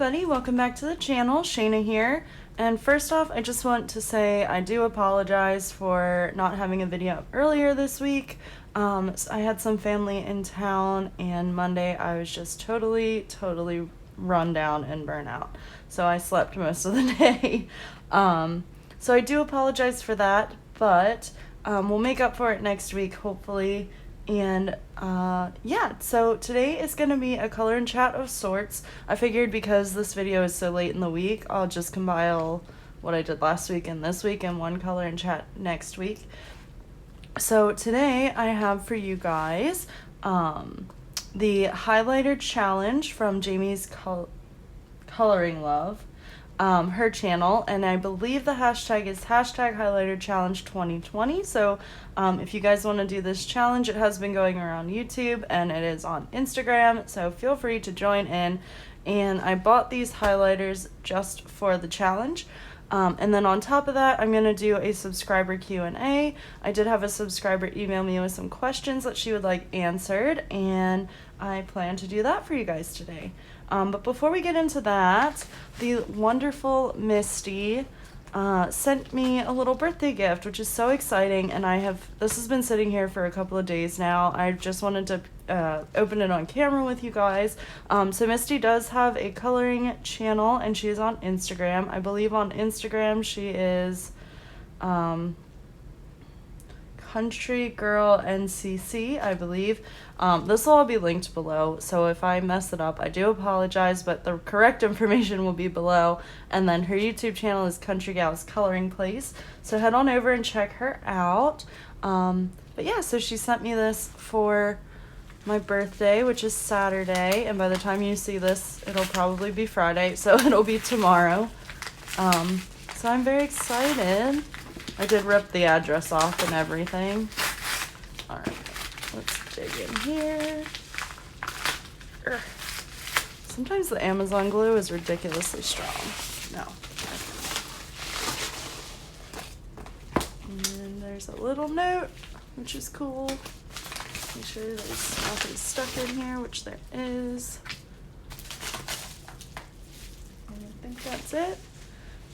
everybody, welcome back to the channel. Shayna here, and first off I just want to say I do apologize for not having a video up earlier this week. So I had some family in town, and Monday I was just totally run down and burnt out, so I slept most of the day. So I do apologize for that, but we'll make up for it next week hopefully. And yeah, so today is going to be a color and chat of sorts. I figured because this video is so late in the week, I'll just compile what I did last week and this week in one color and chat next week. So today I have for you guys the highlighter challenge from Jamie's Coloring Love, her channel, and I believe the hashtag is hashtag highlighter challenge 2020. So if you guys want to do this challenge, it has been going around YouTube and it is on Instagram, so feel free to join in. And I bought these highlighters just for the challenge. And then on top of that, I'm going to do a subscriber Q&A. I did have a subscriber email me with some questions that she would like answered, and I plan to do that for you guys today. But before we get into that, the wonderful Misty sent me a little birthday gift, which is so exciting, and this has been sitting here for a couple of days now. I just wanted to open it on camera with you guys. So Misty does have a coloring channel, and she is on Instagram. I believe on Instagram she is Country Girl NCC, I believe. This will all be linked below, so if I mess it up, I do apologize, but the correct information will be below. And then her YouTube channel is Country Gals Coloring Place, so head on over and check her out. But yeah, so she sent me this for my birthday, which is Saturday, and by the time you see this, it'll probably be Friday, so it'll be tomorrow. So I'm very excited. I did rip the address off and everything. Alright, let's dig in here. Urgh. Sometimes the Amazon glue is ridiculously strong. No. And then there's a little note, which is cool. Make sure there's nothing stuck in here, which there is. And I think that's it.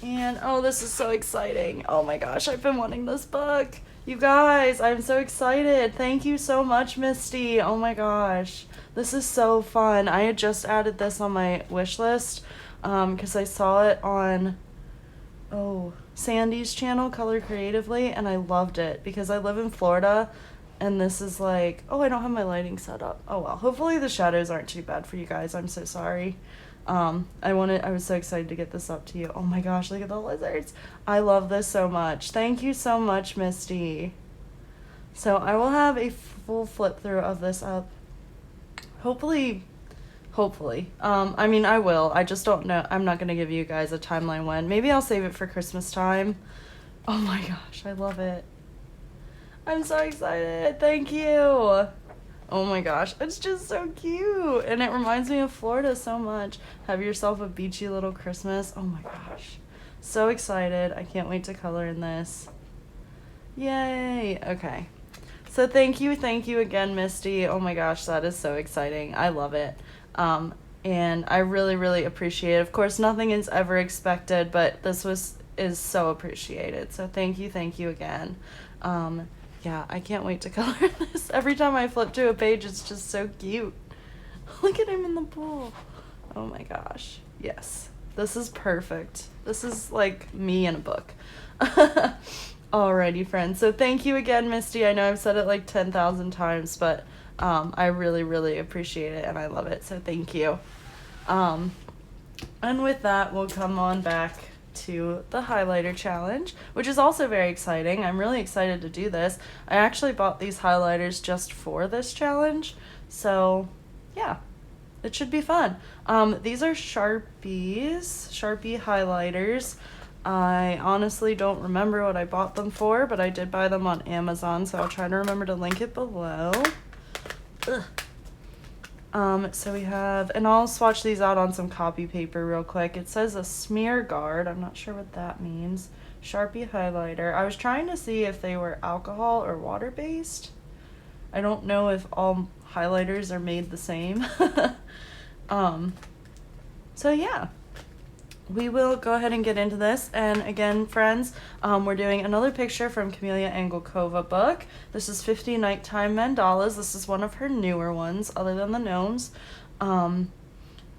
And oh, this is so exciting. Oh my gosh, I've been wanting this book. You guys, I'm so excited. Thank you so much, Misty. Oh my gosh, this is so fun. I had just added this on my wish list because I saw it on Sandy's channel, Color Creatively, and I loved it because I live in Florida, and this is like, oh, I don't have my lighting set up. Oh well, hopefully the shadows aren't too bad for you guys. I'm so sorry. I was so excited to get this up to you. Oh my gosh, look at the lizards. I love this so much. Thank you so much, Misty. So I will have a full flip through of this up. Hopefully. I mean, I will. I just don't know. I'm not going to give you guys a timeline when. Maybe I'll save it for Christmas time. Oh my gosh, I love it. I'm so excited. Thank you. Oh my gosh, it's just so cute, and it reminds me of Florida so much. Have yourself a beachy little Christmas. Oh my gosh, so excited. I can't wait to color in this. Yay. Okay, so thank you again, Misty. Oh my gosh, that is so exciting. I love it. And I really appreciate it. Of course, nothing is ever expected, but this is so appreciated. So thank you again. Yeah, I can't wait to color this. Every time I flip to a page, it's just so cute. Look at him in the pool. Oh my gosh. Yes, this is perfect. This is like me in a book. Alrighty, friends. So thank you again, Misty. I know I've said it like 10,000 times, but I really appreciate it, and I love it. So thank you. And with that, we'll come on back to the highlighter challenge, which is also very exciting. I'm really excited to do this. I actually bought these highlighters just for this challenge, so yeah, it should be fun. These are Sharpie highlighters. I honestly don't remember what I bought them for, but I did buy them on Amazon, so I'll try to remember to link it below. Ugh. So we have, and I'll swatch these out on some copy paper real quick. It says a smear guard. I'm not sure what that means. Sharpie highlighter. I was trying to see if they were alcohol or water-based. I don't know if all highlighters are made the same. So yeah, we will go ahead and get into this. And again, friends, we're doing another picture from Camelia Angelkova book. This is 50 Nighttime Mandalas. This is one of her newer ones, other than the gnomes.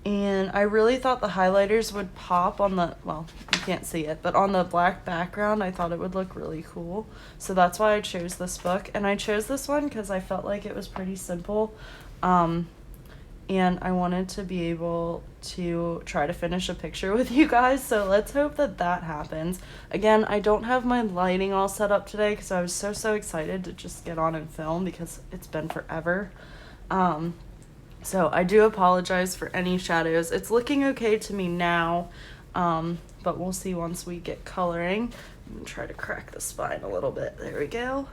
And I really thought the highlighters would pop on the, well, you can't see it, but on the black background, I thought it would look really cool. So that's why I chose this book. And I chose this one because I felt like it was pretty simple. And I wanted to be able to try to finish a picture with you guys, so let's hope that that happens. Again, I don't have my lighting all set up today because I was so excited to just get on and film because it's been forever. So I do apologize for any shadows. It's looking okay to me now, but we'll see once we get coloring. I'm gonna try to crack the spine a little bit. There we go.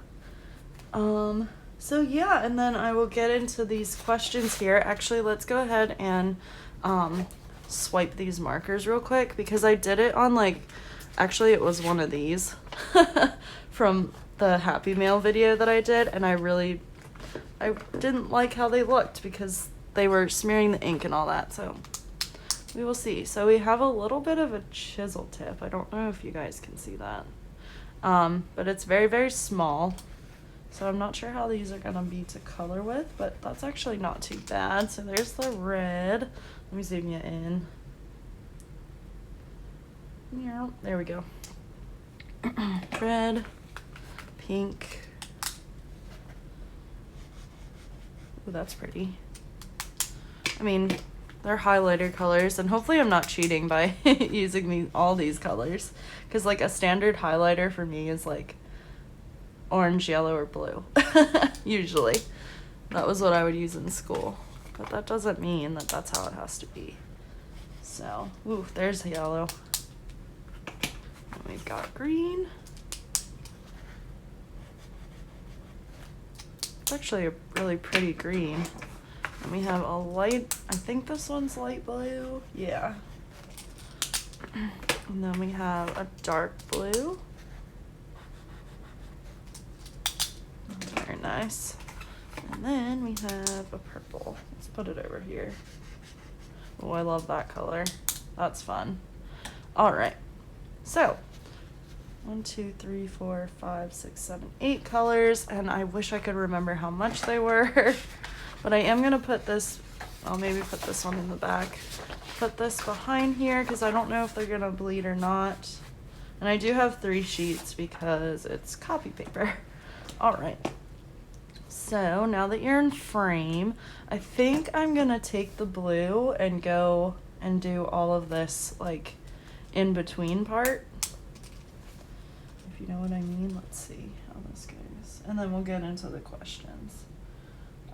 So yeah, and then I will get into these questions here. Actually, let's go ahead and swipe these markers real quick because I did it on actually it was one of these from the Happy Mail video that I did, and I didn't like how they looked because they were smearing the ink and all that, so we will see. So we have a little bit of a chisel tip. I don't know if you guys can see that, but it's very small. So I'm not sure how these are gonna be to color with, but that's actually not too bad. So there's the red. Let me zoom you in. Yeah, there we go. Red, pink. Ooh, that's pretty. I mean, they're highlighter colors, and hopefully I'm not cheating by using all these colors, because like a standard highlighter for me is like orange, yellow, or blue. Usually that was what I would use in school, but that doesn't mean that that's how it has to be. So ooh, there's the yellow, and we've got green. It's actually a really pretty green. And we have a light, I think this one's light blue, yeah. And then we have a dark blue. Very nice. And then we have a purple. Let's put it over here. Oh, I love that color. That's fun. All right. So 1, 2, 3, 4, 5, 6, 7, 8 colors, and I wish I could remember how much they were. But I am gonna put this, I'll maybe put this one in the back. Put this behind here because I don't know if they're gonna bleed or not. And I do have 3 sheets because it's copy paper. All right. So now that you're in frame, I think I'm gonna take the blue and go and do all of this like in between part. If you know what I mean, let's see how this goes. And then we'll get into the questions.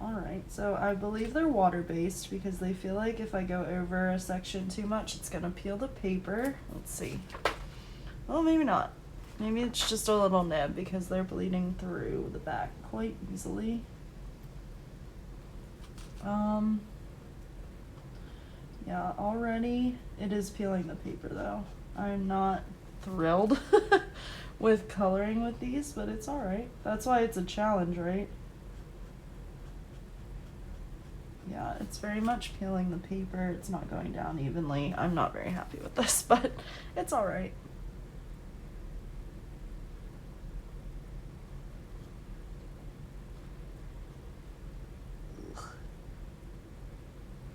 All right, so I believe they're water-based because they feel like if I go over a section too much, it's gonna peel the paper. Let's see. Well, maybe not. Maybe it's just a little nib because they're bleeding through the back quite easily. Yeah, already it is peeling the paper though. I'm not thrilled with coloring with these, but it's all right. That's why it's a challenge, right? Yeah, it's very much peeling the paper. It's not going down evenly. I'm not very happy with this, but it's all right.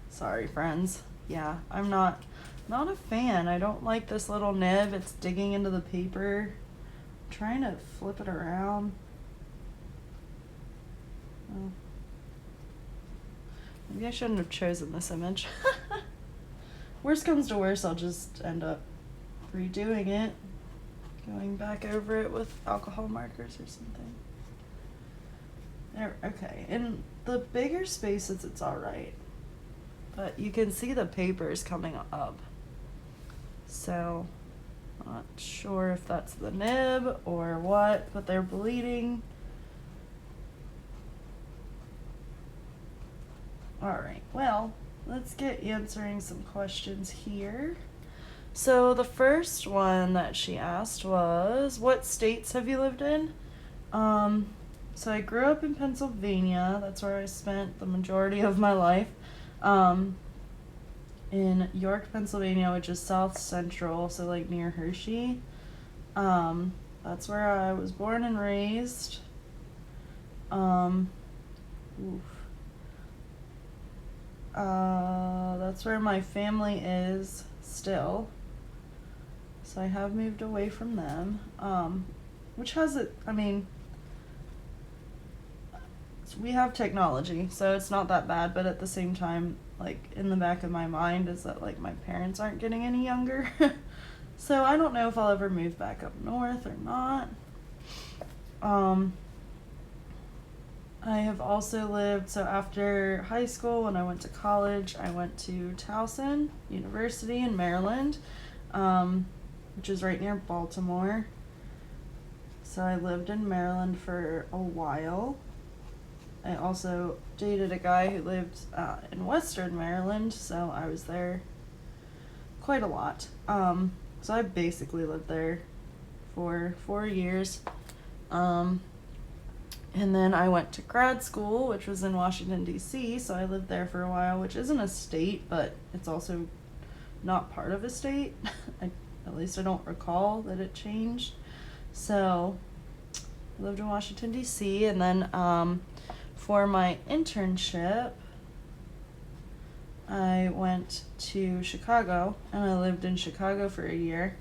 Sorry, friends. Yeah, I'm not a fan. I don't like this little nib. It's digging into the paper. I'm trying to flip it around. Oh. Maybe I shouldn't have chosen this image. Worst comes to worst, I'll just end up redoing it. Going back over it with alcohol markers or something. There, okay. In the bigger spaces, it's all right. But you can see the papers coming up. So, not sure if that's the nib or what, but they're bleeding. Alright, well, let's get answering some questions here. So the first one that she asked was, what states have you lived in? So I grew up in Pennsylvania. That's where I spent the majority of my life. in York, Pennsylvania, which is south central, so like near Hershey. That's where I was born and raised. Oof. That's where my family is still. So I have moved away from them. Which has it, I mean, we have technology, so it's not that bad, but at the same time, like, in the back of my mind is that, like, my parents aren't getting any younger. So I don't know if I'll ever move back up north or not. I have also lived, so after high school, when I went to college, I went to Towson University in Maryland, which is right near Baltimore. So I lived in Maryland for a while. I also dated a guy who lived in Western Maryland, so I was there quite a lot. So I basically lived there for 4 years. And then I went to grad school, which was in Washington, D.C., so I lived there for a while, which isn't a state, but it's also not part of a state. At least I don't recall that it changed. So I lived in Washington, D.C., and then for my internship, I went to Chicago, and I lived in Chicago for a year,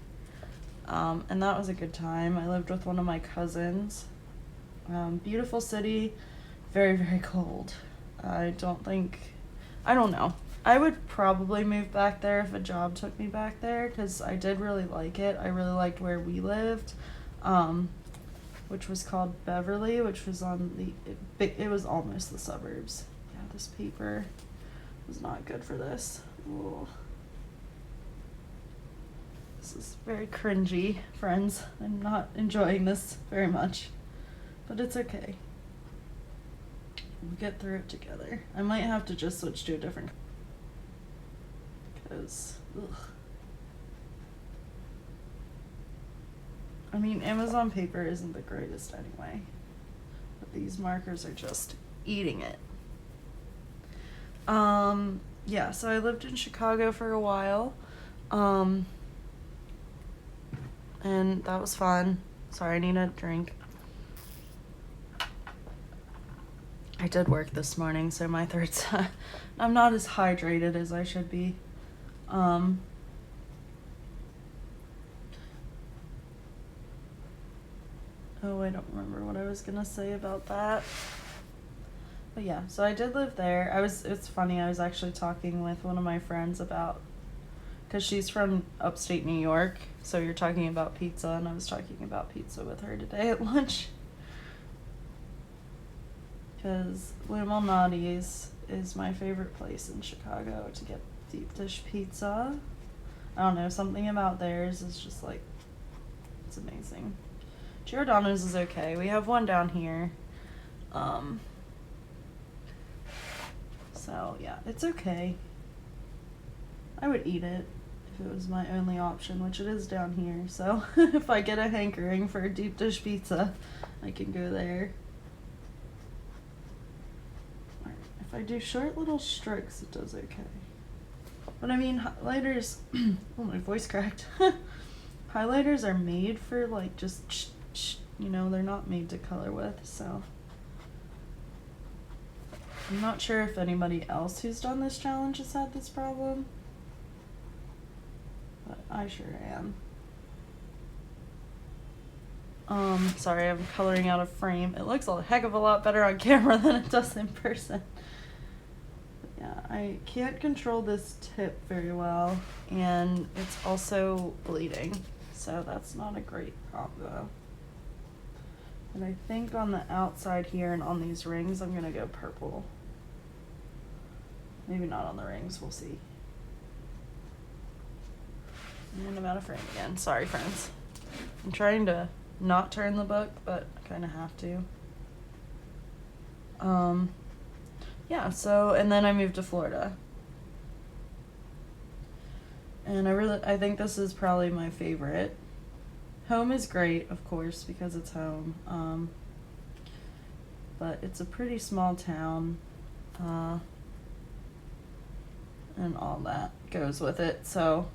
and that was a good time. I lived with one of my cousins. Beautiful city, very, very cold. I don't know. I would probably move back there if a job took me back there, because I did really like it. I really liked where we lived, which was called Beverly, which was it was almost the suburbs. Yeah, this paper was not good for this. Ooh. This is very cringy, friends. I'm not enjoying this very much. But it's okay. We'll get through it together. I might have to just switch to a different, because, ugh. I mean, Amazon paper isn't the greatest anyway, but these markers are just eating it. Yeah, so I lived in Chicago for a while, and that was fun. Sorry, I need a drink. I did work this morning, so my throat's I'm not as hydrated as I should be. Oh, I don't remember what I was gonna say about that. But yeah, so I did live there. It's funny, I was actually talking with one of my friends about, because she's from upstate New York, so you're talking about pizza, and I was talking about pizza with her today at lunch. Because Lou Malnati's is my favorite place in Chicago to get deep dish pizza. I don't know, something about theirs is just like, it's amazing. Giordano's is okay. We have one down here. So yeah, it's okay. I would eat it if it was my only option, which it is down here. So if I get a hankering for a deep dish pizza, I can go there. If I do short little strokes, it does okay. But I mean, highlighters, oh, my voice cracked. Highlighters are made for like just, they're not made to color with, so. I'm not sure if anybody else who's done this challenge has had this problem, but I sure am. Sorry, I'm coloring out of frame. It looks a heck of a lot better on camera than it does in person. Yeah, I can't control this tip very well, and it's also bleeding, so that's not a great combo. And I think on the outside here and on these rings, I'm gonna go purple. Maybe not on the rings, we'll see. And I'm out of frame again. Sorry, friends. I'm trying to not turn the book, but I kind of have to. Yeah, so, and then I moved to Florida. And I think this is probably my favorite. Home is great, of course, because it's home. But it's a pretty small town. and all that goes with it, so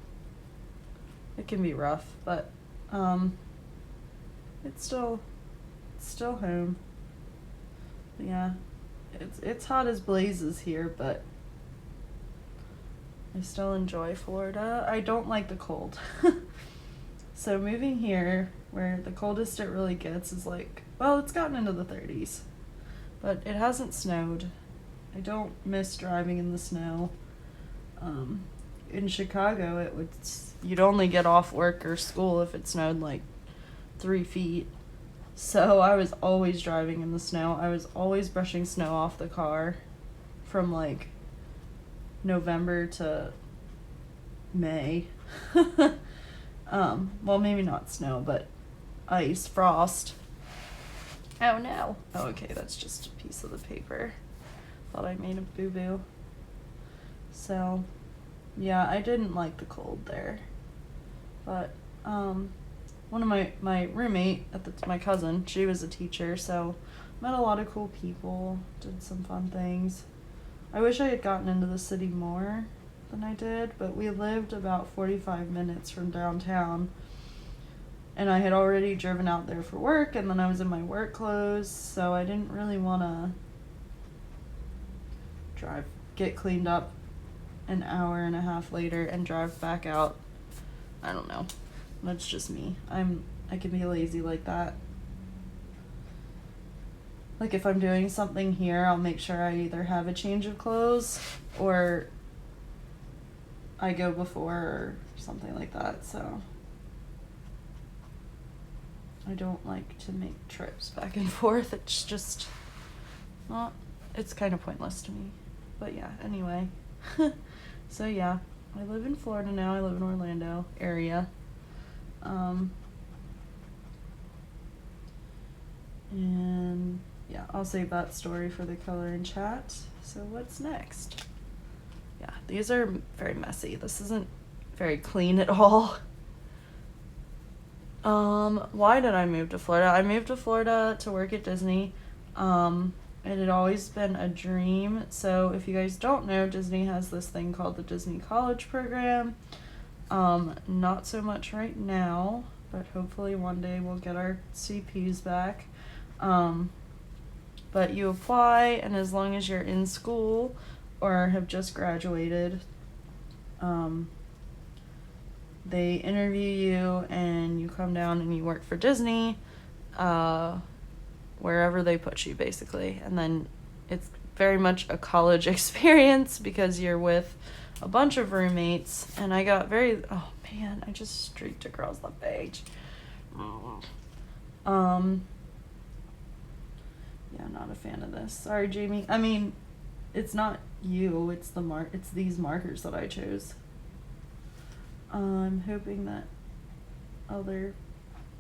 it can be rough, but it's still home. Yeah, it's hot as blazes here, but I still enjoy Florida. I don't like the cold. So moving here, where the coldest it really gets is like, well, it's gotten into the 30s, but it hasn't snowed. I don't miss driving in the snow. In Chicago, you'd only get off work or school if it snowed like 3 feet. So I was always driving in the snow. I was always brushing snow off the car from like November to May. Well, maybe not snow, but ice, frost. Oh no. Oh, okay, that's just a piece of the paper. Thought I made a boo-boo. So, yeah, I didn't like the cold there. But, one of my roommate, my cousin, she was a teacher, so met a lot of cool people, did some fun things. I wish I had gotten into the city more than I did, but we lived about 45 minutes from downtown, and I had already driven out there for work, and then I was in my work clothes, so I didn't really want to get cleaned up an hour and a half later and drive back out. I don't know. That's just me. I can be lazy like that. Like if I'm doing something here, I'll make sure I either have a change of clothes or I go before or something like that, so I don't like to make trips back and forth. It's just not, it's kind of pointless to me. But yeah, anyway. So yeah, I live in Florida now. I live in Orlando area. And yeah, I'll save that story for the color and chat. So what's next? Yeah, these are very messy. This isn't very clean at all. Why did I move to Florida? I moved to Florida to work at Disney. It had always been a dream. So if you guys don't know, Disney has this thing called the Disney College Program. Not so much right now, but hopefully one day we'll get our CPs back. But you apply, and as long as you're in school or have just graduated, they interview you and you come down and you work for Disney, wherever they put you basically. And then it's very much a college experience because you're with a bunch of roommates, and I got oh man, I just streaked across the page. Yeah, not a fan of this. Sorry, Jamie. I mean, it's not you, it's it's these markers that I chose. I'm hoping that other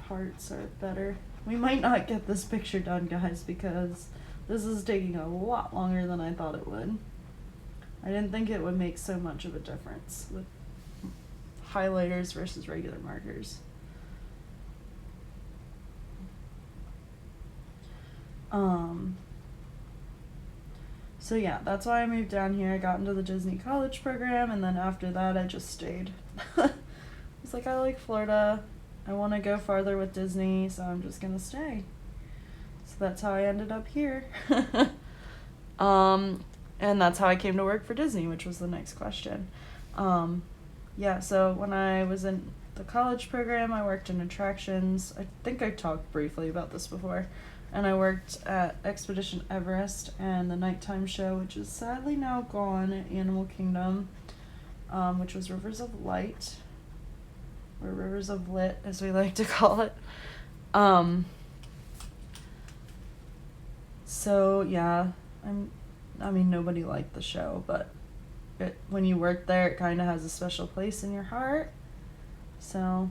parts are better. We might not get this picture done, guys, because this is taking a lot longer than I thought it would. I didn't think it would make so much of a difference with highlighters versus regular markers. So yeah, that's why I moved down here. I got into the Disney College Program, and then after that I just stayed. I was like, I like Florida. I want to go farther with Disney, so I'm just gonna stay. So that's how I ended up here. And that's how I came to work for Disney, which was the next question. Yeah, so when I was in the college program, I worked in attractions. I think I talked briefly about this before. And I worked at Expedition Everest and the nighttime show, which is sadly now gone, at Animal Kingdom, which was Rivers of Light, or Rivers of Lit, as we like to call it. So yeah, I mean, nobody liked the show, but when you work there, it kind of has a special place in your heart. So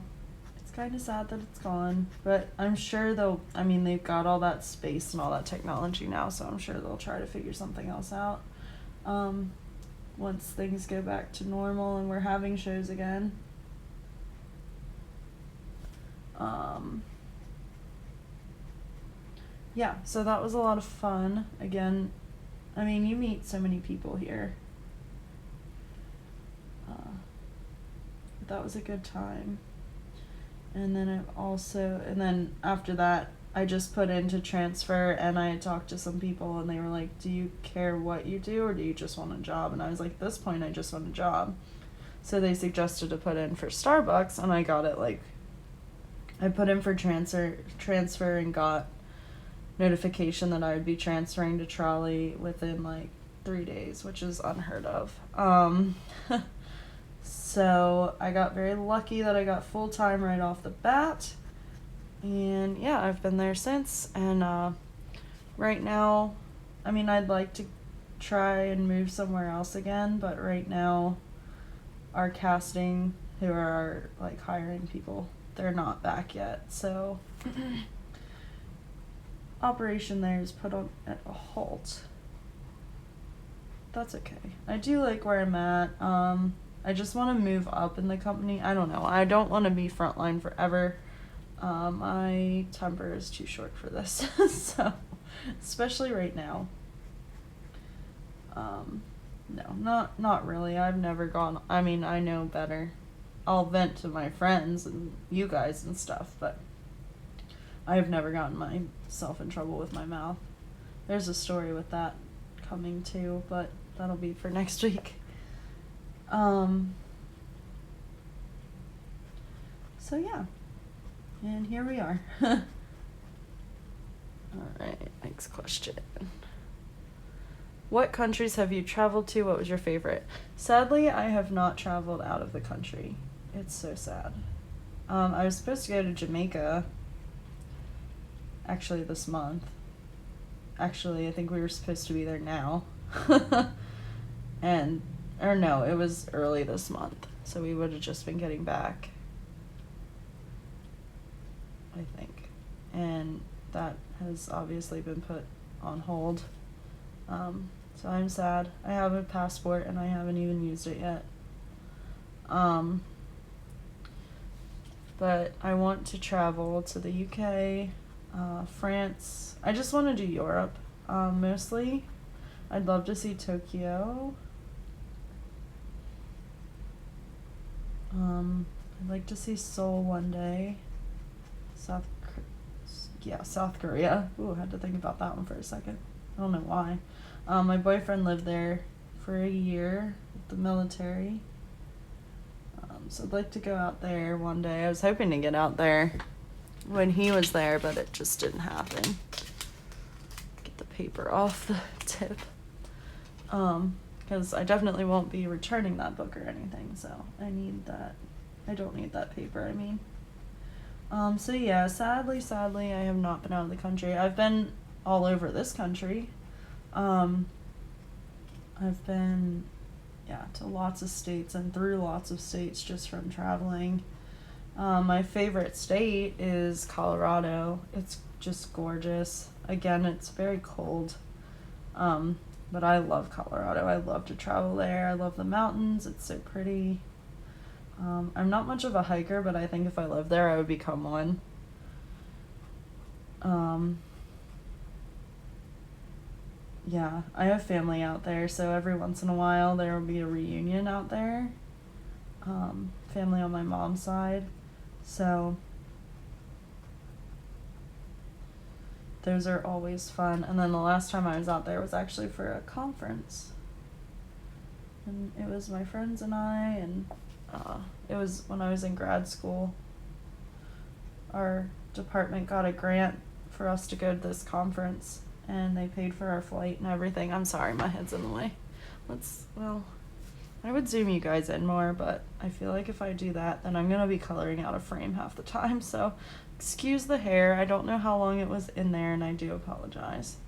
it's kind of sad that it's gone, but I'm sure they've got all that space and all that technology now, so I'm sure they'll try to figure something else out once things go back to normal and we're having shows again. Yeah, so that was a lot of fun. Again, I mean, you meet so many people here. but that was a good time. And then after that, I just put in to transfer, and I talked to some people, and they were like, do you care what you do, or do you just want a job? And I was like, at this point, I just want a job. So they suggested to put in for Starbucks, and I got it, like, I put in for transfer and got notification that I would be transferring to Trolley within, like, 3 days, which is unheard of. So I got very lucky that I got full-time right off the bat. And yeah, I've been there since. And right now, I mean, I'd like to try and move somewhere else again, but right now, our casting, who are our, like, hiring people, they're not back yet. So operation there is put on at a halt. That's okay. I do like where I'm at. I just want to move up in the company. I don't know. I don't want to be frontline forever. My temper is too short for this. So, especially right now. No, not really. I've never gone. I mean, I know better. I'll vent to my friends and you guys and stuff, but I've never gotten myself in trouble with my mouth. There's a story with that coming too, but that'll be for next week. So yeah, and here we are. All right, next question. What countries have you traveled to? What was your favorite? Sadly, I have not traveled out of the country. It's so sad. I was supposed to go to Jamaica actually this month. Actually, I think we were supposed to be there now. It was early this month, so we would have just been getting back, I think. And that has obviously been put on hold. So I'm sad. I have a passport and I haven't even used it yet. But I want to travel to the UK, France. I just want to do Europe, mostly. I'd love to see Tokyo. I'd like to see Seoul one day. South Korea. Ooh, I had to think about that one for a second. I don't know why. My boyfriend lived there for a year with the military. So I'd like to go out there one day. I was hoping to get out there when he was there, but it just didn't happen. Get the paper off the tip. Because I definitely won't be returning that book or anything, so I need that. I don't need that paper, I mean. So yeah, sadly, I have not been out of the country. I've been all over this country. I've been, to lots of states and through lots of states just from traveling. My favorite state is Colorado. It's just gorgeous. Again, it's very cold. But I love Colorado. I love to travel there. I love the mountains. It's so pretty. I'm not much of a hiker, but I think if I lived there, I would become one. Yeah, I have family out there, so every once in a while there will be a reunion out there. Family on my mom's side. So those are always fun. And then the last time I was out there was actually for a conference. And it was my friends and I, and it was when I was in grad school. Our department got a grant for us to go to this conference, and they paid for our flight and everything. I'm sorry, my head's in the way. I would zoom you guys in more, but I feel like if I do that, then I'm going to be coloring out a frame half the time, so excuse the hair. I don't know how long it was in there, and I do apologize.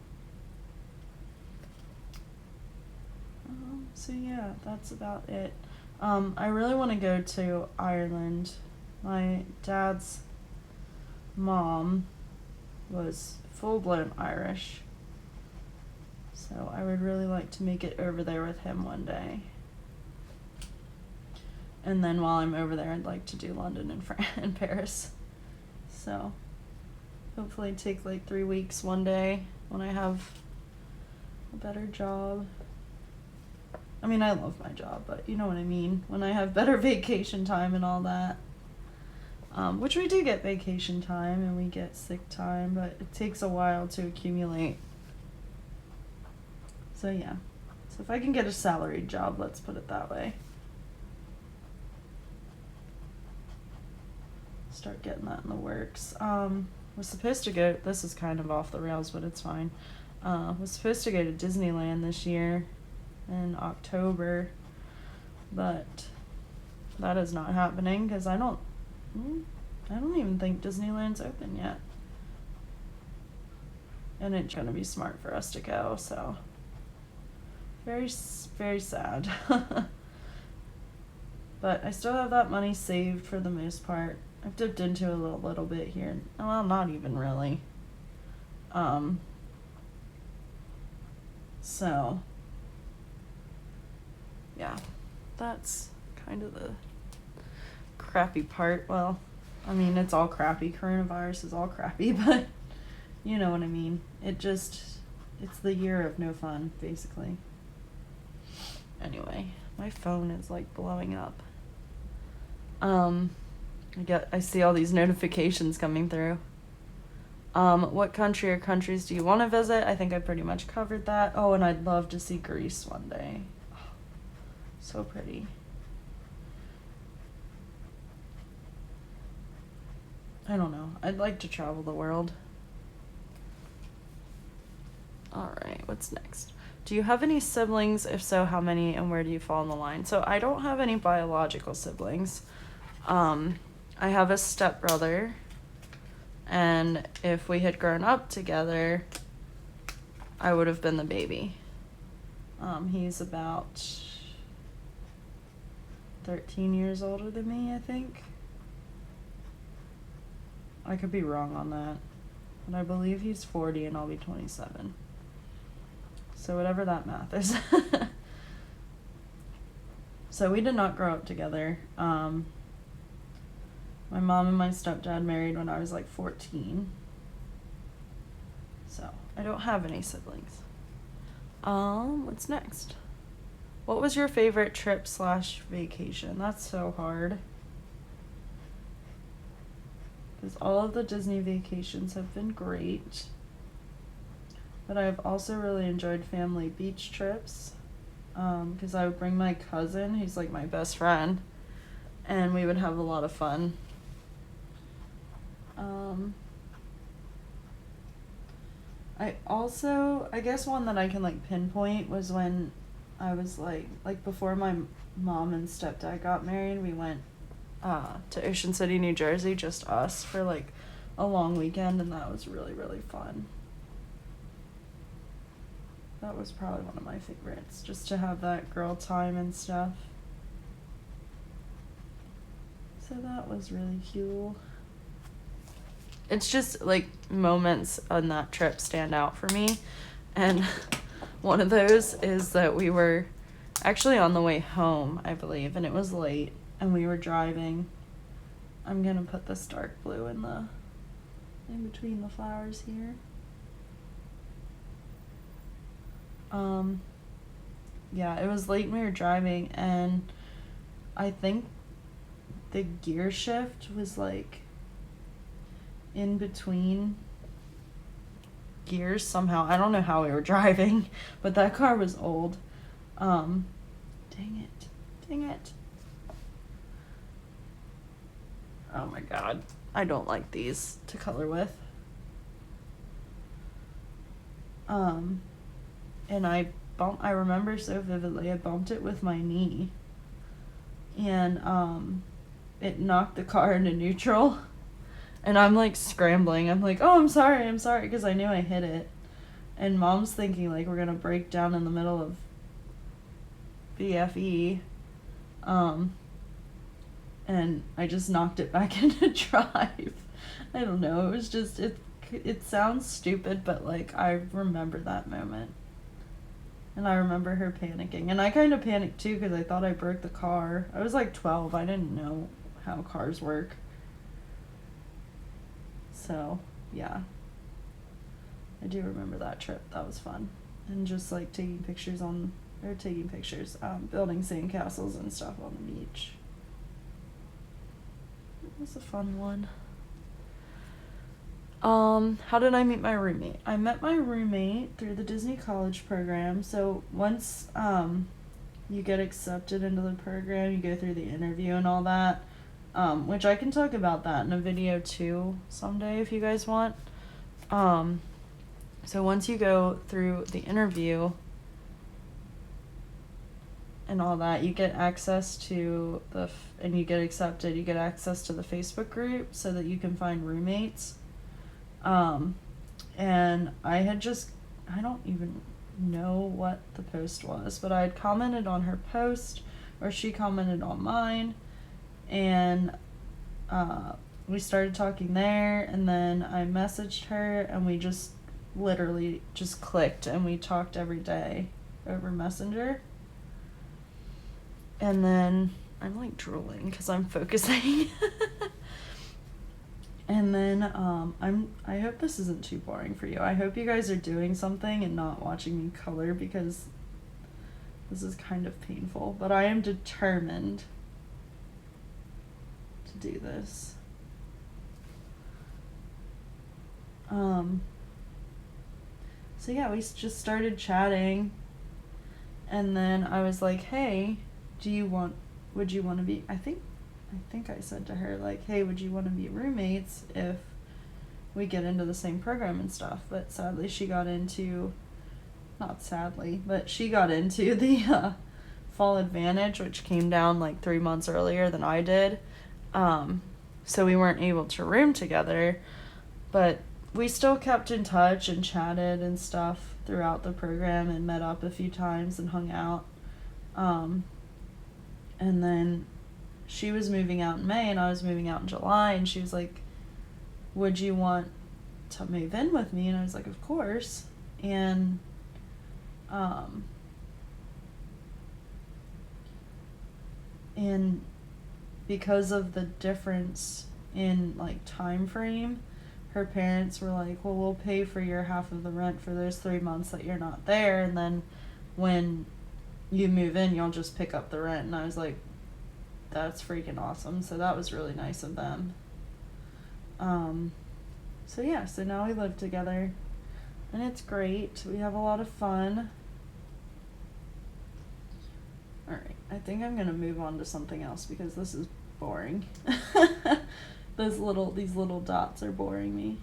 So yeah, that's about it. I really want to go to Ireland. My dad's mom was full-blown Irish, so I would really like to make it over there with him one day. And then while I'm over there, I'd like to do London and Paris. So hopefully take like 3 weeks one day when I have a better job. I mean, I love my job, but you know what I mean. When I have better vacation time and all that. Which we do get vacation time and we get sick time, but it takes a while to accumulate. So yeah. So if I can get a salaried job, let's put it that way. Start getting that in the works. Was supposed to go, this is kind of off the rails, but it's fine. Was supposed to go to Disneyland this year in October, but that is not happening because I don't even think Disneyland's open yet. And it's gonna be smart for us to go, so very, very sad. But I still have that money saved for the most part. I've dipped into a little bit here. Well, not even really. So, yeah, that's kind of the crappy part. Well, I mean, it's all crappy. Coronavirus is all crappy, but you know what I mean. it's the year of no fun, basically. Anyway, my phone is like blowing up. I see all these notifications coming through. What country or countries do you want to visit? I think I pretty much covered that. Oh, and I'd love to see Greece one day. Oh, so pretty. I don't know. I'd like to travel the world. Alright, what's next? Do you have any siblings? If so, how many and where do you fall in the line? So I don't have any biological siblings. I have a stepbrother, and if we had grown up together, I would have been the baby. He's about 13 years older than me, I think. I could be wrong on that, but I believe he's 40 and I'll be 27. So whatever that math is. So we did not grow up together. My mom and my stepdad married when I was like 14. So I don't have any siblings. What's next? What was your favorite trip / vacation? That's so hard. Because all of the Disney vacations have been great. But I've also really enjoyed family beach trips. Because I would bring my cousin, who's like my best friend, and we would have a lot of fun. I guess one that I can like pinpoint was when I was like before my mom and stepdad got married, we went to Ocean City, New Jersey, just us, for like a long weekend, and that was really, really fun. That was probably one of my favorites, just to have that girl time and stuff. So that was really cool. It's just like moments on that trip stand out for me, and one of those is that we were actually on the way home, I believe, and it was late, and we were driving. I'm gonna put this dark blue in between the flowers here. Yeah, it was late and we were driving, and I think the gear shift was like in between gears somehow. I don't know how we were driving, but that car was old. Dang it. Oh my god. I don't like these to color with. And I remember so vividly, I bumped it with my knee. And, it knocked the car into neutral. And I'm like scrambling. I'm like, oh, I'm sorry, because I knew I hit it. And Mom's thinking like we're gonna break down in the middle of BFE. And I just knocked it back into drive. I don't know, it was just, it sounds stupid, but like I remember that moment. And I remember her panicking. And I kind of panicked too because I thought I broke the car. I was like 12. I didn't know how cars work. So, yeah. I do remember that trip. That was fun. And just like taking pictures on or taking pictures, building sandcastles and stuff on the beach. It was a fun one. How did I meet my roommate? I met my roommate through the Disney College program. So once you get accepted into the program, you go through the interview and all that, which I can talk about that in a video too someday if you guys want. So once you go through the interview and all that, you get access to and you get accepted, you get access to the Facebook group so that you can find roommates. And I don't even know what the post was, but I had commented on her post, or she commented on mine, and we started talking there, and then I messaged her, and we just literally just clicked, and we talked every day over Messenger. And then I'm like drooling because I'm focusing. And then I hope this isn't too boring for you. I hope you guys are doing something and not watching me color, because this is kind of painful, but I am determined to do this. So yeah, we just started chatting, and then I was like, hey, would you want to be, I think I said to her, like, hey, would you want to be roommates if we get into the same program and stuff? But sadly, she got into the Fall Advantage, which came down like 3 months earlier than I did. So we weren't able to room together, but we still kept in touch and chatted and stuff throughout the program and met up a few times and hung out. And then she was moving out in May and I was moving out in July, and she was like, would you want to move in with me? And I was like, of course. And because of the difference in like time frame, her parents were like, well, we'll pay for your half of the rent for those 3 months that you're not there, and then when you move in, you'll just pick up the rent. And I was like, that's freaking awesome. So that was really nice of them. So yeah, so now we live together, and it's great. We have a lot of fun. Alright, I think I'm gonna move on to something else because this is boring. These little dots are boring me.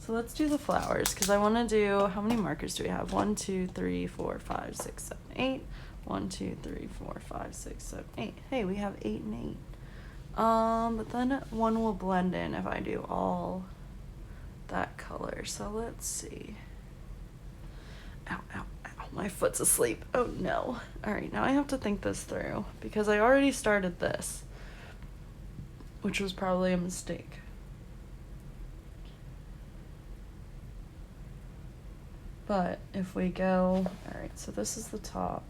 So let's do the flowers, because I want to do, how many markers do we have? 1, 2, 3, 4, 5, 6, 7, 8. 1, 2, 3, 4, 5, 6, 7, 8. Hey, we have 8 and 8. But then one will blend in if I do all that color. So let's see. Ow, ow, ow. My foot's asleep. Oh no. Alright, now I have to think this through, because I already started this, which was probably a mistake. But if we go, alright, so this is the top.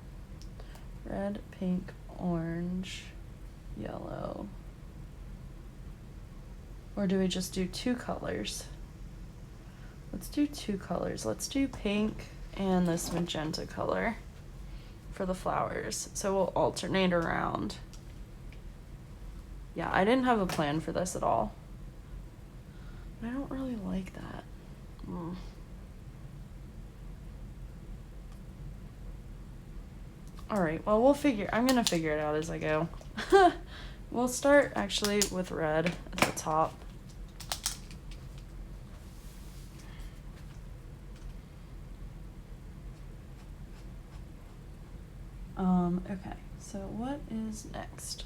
Red, pink, orange, yellow. Or do we just do 2 colors? Let's do 2 colors. Let's do pink and this magenta color for the flowers. So we'll alternate around. Yeah, I didn't have a plan for this at all. I don't really like that. Alright, well, I'm gonna figure it out as I go. We'll start actually with red at the top. Okay, so what is next?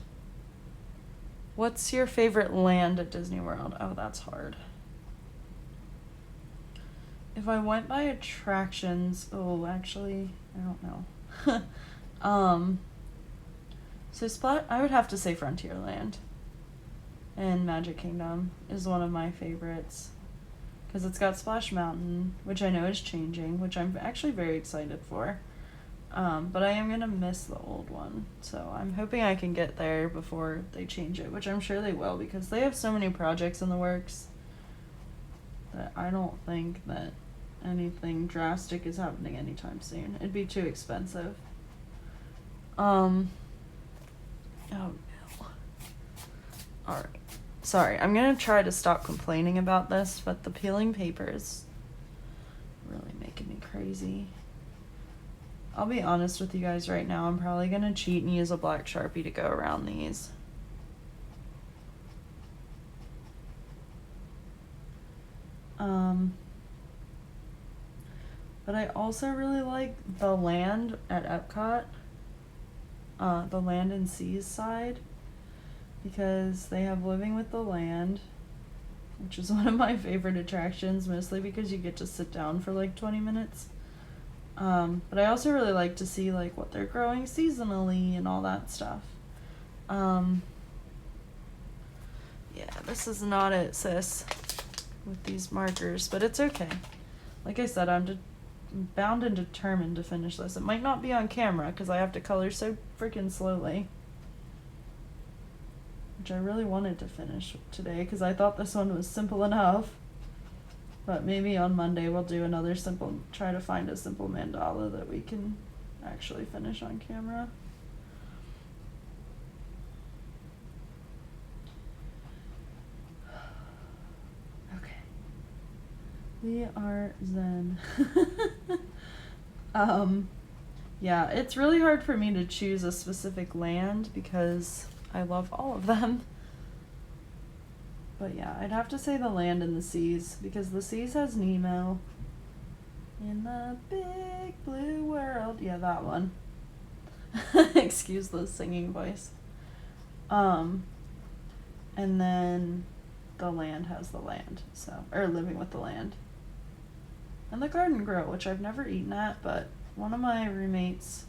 What's your favorite land at Disney World? Oh, that's hard. If I went by attractions, actually, I don't know. So I would have to say Frontierland and Magic Kingdom is one of my favorites, because it's got Splash Mountain, which I know is changing, which I'm actually very excited for. But I am gonna miss the old one, so I'm hoping I can get there before they change it, which I'm sure they will, because they have so many projects in the works that I don't think that anything drastic is happening anytime soon. It'd be too expensive. Oh no. Alright. Sorry, I'm gonna try to stop complaining about this, but the peeling paper is really making me crazy. I'll be honest with you guys right now, I'm probably gonna cheat and use a black Sharpie to go around these. But I also really like the land at Epcot, the Land and Seas side, because they have Living with the Land, which is one of my favorite attractions, mostly because you get to sit down for like 20 minutes. But I also really like to see like what they're growing seasonally and all that stuff. Yeah, this is not it, sis, with these markers, but it's okay. Like I said, I'm bound and determined to finish this. It might not be on camera because I have to color so freaking slowly, which I really wanted to finish today because I thought this one was simple enough. But maybe on Monday we'll do another try to find a simple mandala that we can actually finish on camera. Okay. We are zen. Yeah, it's really hard for me to choose a specific land because I love all of them. But yeah, I'd have to say the Land and the Seas, because the Seas has Nemo. In the big blue world. Yeah, that one. Excuse the singing voice. And then the Land has the Land, or Living with the Land. And the Garden Grill, which I've never eaten at, but one of my roommates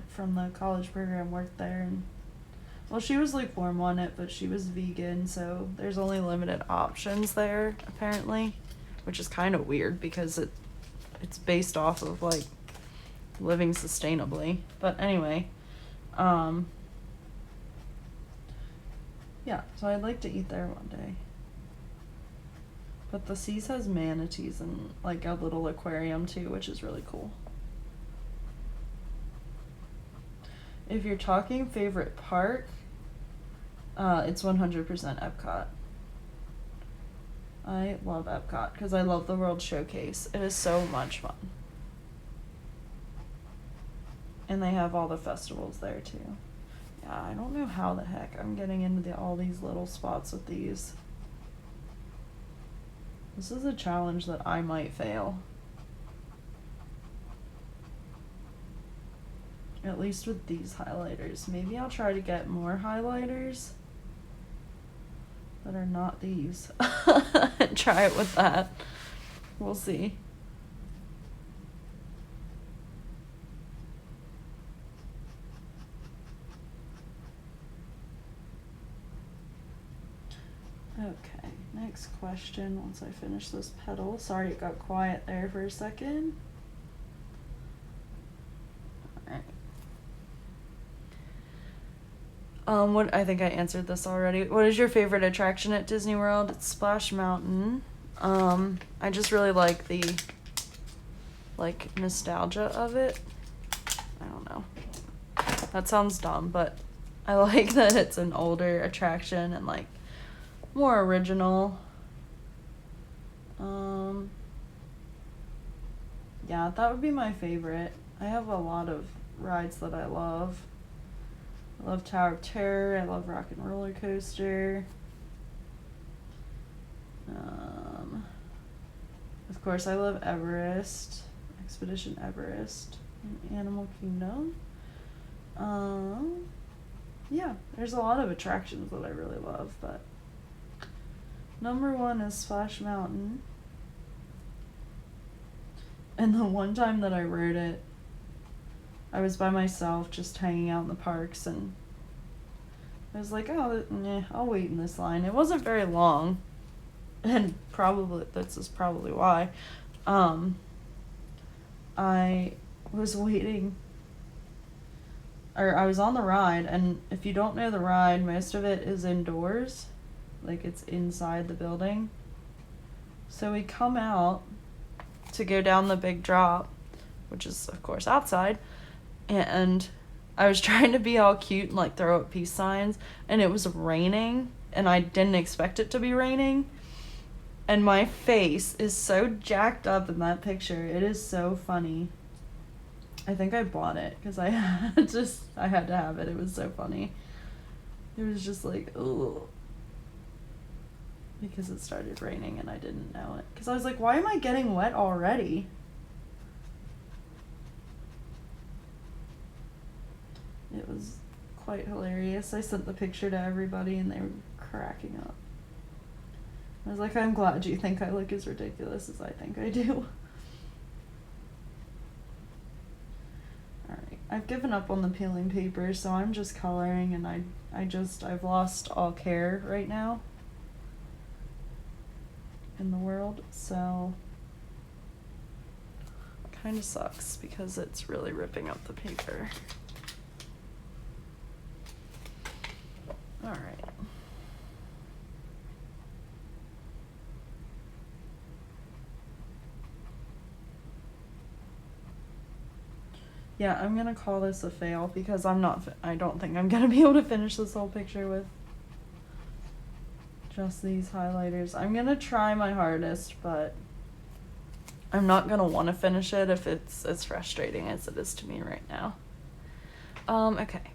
from the college program worked there, and well, she was lukewarm on it, but she was vegan, so there's only limited options there, apparently, which is kind of weird because it's based off of like living sustainably. But anyway, yeah, so I'd like to eat there one day. But the Seas has manatees and like a little aquarium too, which is really cool. If you're talking favorite park, it's 100% Epcot. I love Epcot because I love the World Showcase. It is so much fun. And they have all the festivals there too. Yeah, I don't know how the heck I'm getting into all these little spots with these. This is a challenge that I might fail. At least with these highlighters. Maybe I'll try to get more highlighters that are not these. And try it with that. We'll see. Okay, next question once I finish this petal. Sorry it got quiet there for a second. What I think I answered this already. What is your favorite attraction at Disney World? It's Splash Mountain. I just really like the nostalgia of it. I don't know. That sounds dumb, but I like that it's an older attraction and like more original. Yeah, that would be my favorite. I have a lot of rides that I love. I love Tower of Terror. I love Rock and Roller Coaster. Of course, I love Everest, Expedition Everest, and Animal Kingdom. Yeah, there's a lot of attractions that I really love, but number one is Splash Mountain. And the one time that I rode it, I was by myself just hanging out in the parks, and I was like, oh, I'll wait in this line. It wasn't very long, and this is probably why. I was waiting, or I was on the ride, and if you don't know the ride, most of it is indoors, like it's inside the building. So we come out to go down the big drop, which is of course outside, and I was trying to be all cute and like throw up peace signs, and it was raining, and I didn't expect it to be raining. And my face is so jacked up in that picture. It is so funny. I think I bought it because I had to have it. It was so funny. It was just like, ooh. Because it started raining and I didn't know it. Because I was like, why am I getting wet already? It was quite hilarious. I sent the picture to everybody and they were cracking up. I was like, I'm glad you think I look as ridiculous as I think I do. Alright, I've given up on the peeling paper, so I'm just coloring, and I've lost all care right now in the world, so it kind of sucks because it's really ripping up the paper. Alright. Yeah, I'm gonna call this a fail because I don't think I'm gonna be able to finish this whole picture with just these highlighters. I'm gonna try my hardest, but I'm not gonna want to finish it if it's as frustrating as it is to me right now. Okay.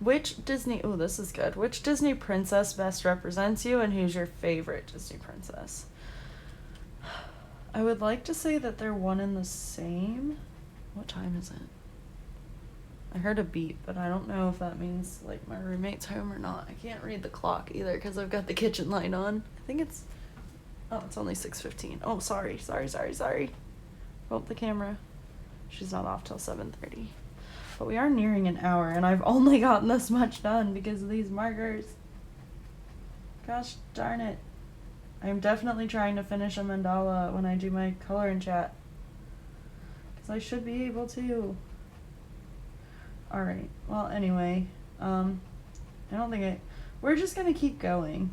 This is good. Which Disney princess best represents you, and who's your favorite Disney princess? I would like to say that they're one and the same. What time is it? I heard a beep, but I don't know if that means, like, my roommate's home or not. I can't read the clock either because I've got the kitchen light on. I think it's... Oh, it's only 6:15. Oh, sorry. Oh, the camera. She's not off till 7:30. But we are nearing an hour, and I've only gotten this much done because of these markers. Gosh darn it. I'm definitely trying to finish a mandala when I do my color and chat. Because I should be able to. Alright, well, anyway, we're just gonna keep going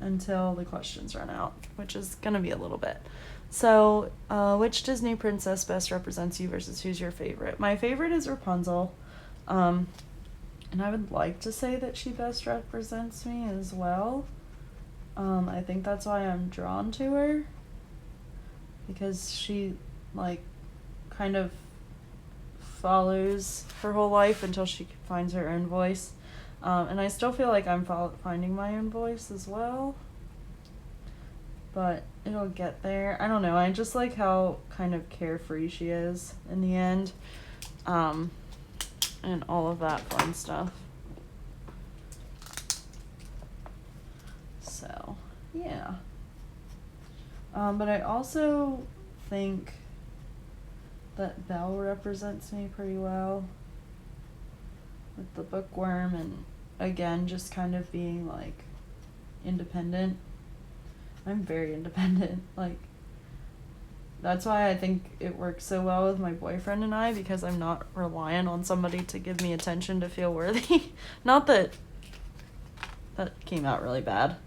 until the questions run out, which is gonna be a little bit. So, which Disney princess best represents you versus who's your favorite? My favorite is Rapunzel, and I would like to say that she best represents me as well. I think that's why I'm drawn to her, because she, like, kind of follows her whole life until she finds her own voice. And I still feel like I'm finding my own voice as well. But it'll get there. I don't know. I just like how kind of carefree she is in the end. And all of that fun stuff. So, yeah. But I also think that Belle represents me pretty well with the bookworm, and again, just kind of being like independent. I'm very independent. Like, that's why I think it works so well with my boyfriend and I, because I'm not reliant on somebody to give me attention to feel worthy. Not that came out really bad.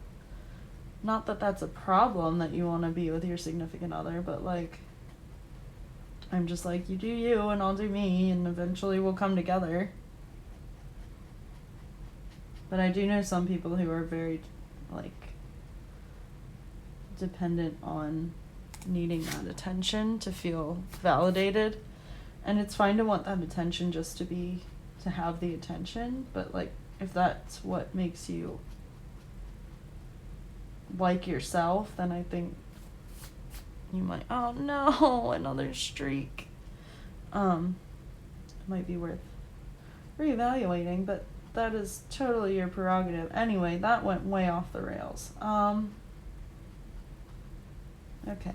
Not that that's a problem that you want to be with your significant other, but like, I'm just like, you do you and I'll do me, and eventually we'll come together. But I do know some people who are very, like, dependent on needing that attention to feel validated. And it's fine to want that attention just to have the attention, but like, if that's what makes you like yourself, then I think you might, oh no, another streak. Might be worth reevaluating, but that is totally your prerogative. Anyway, that went way off the rails. Okay.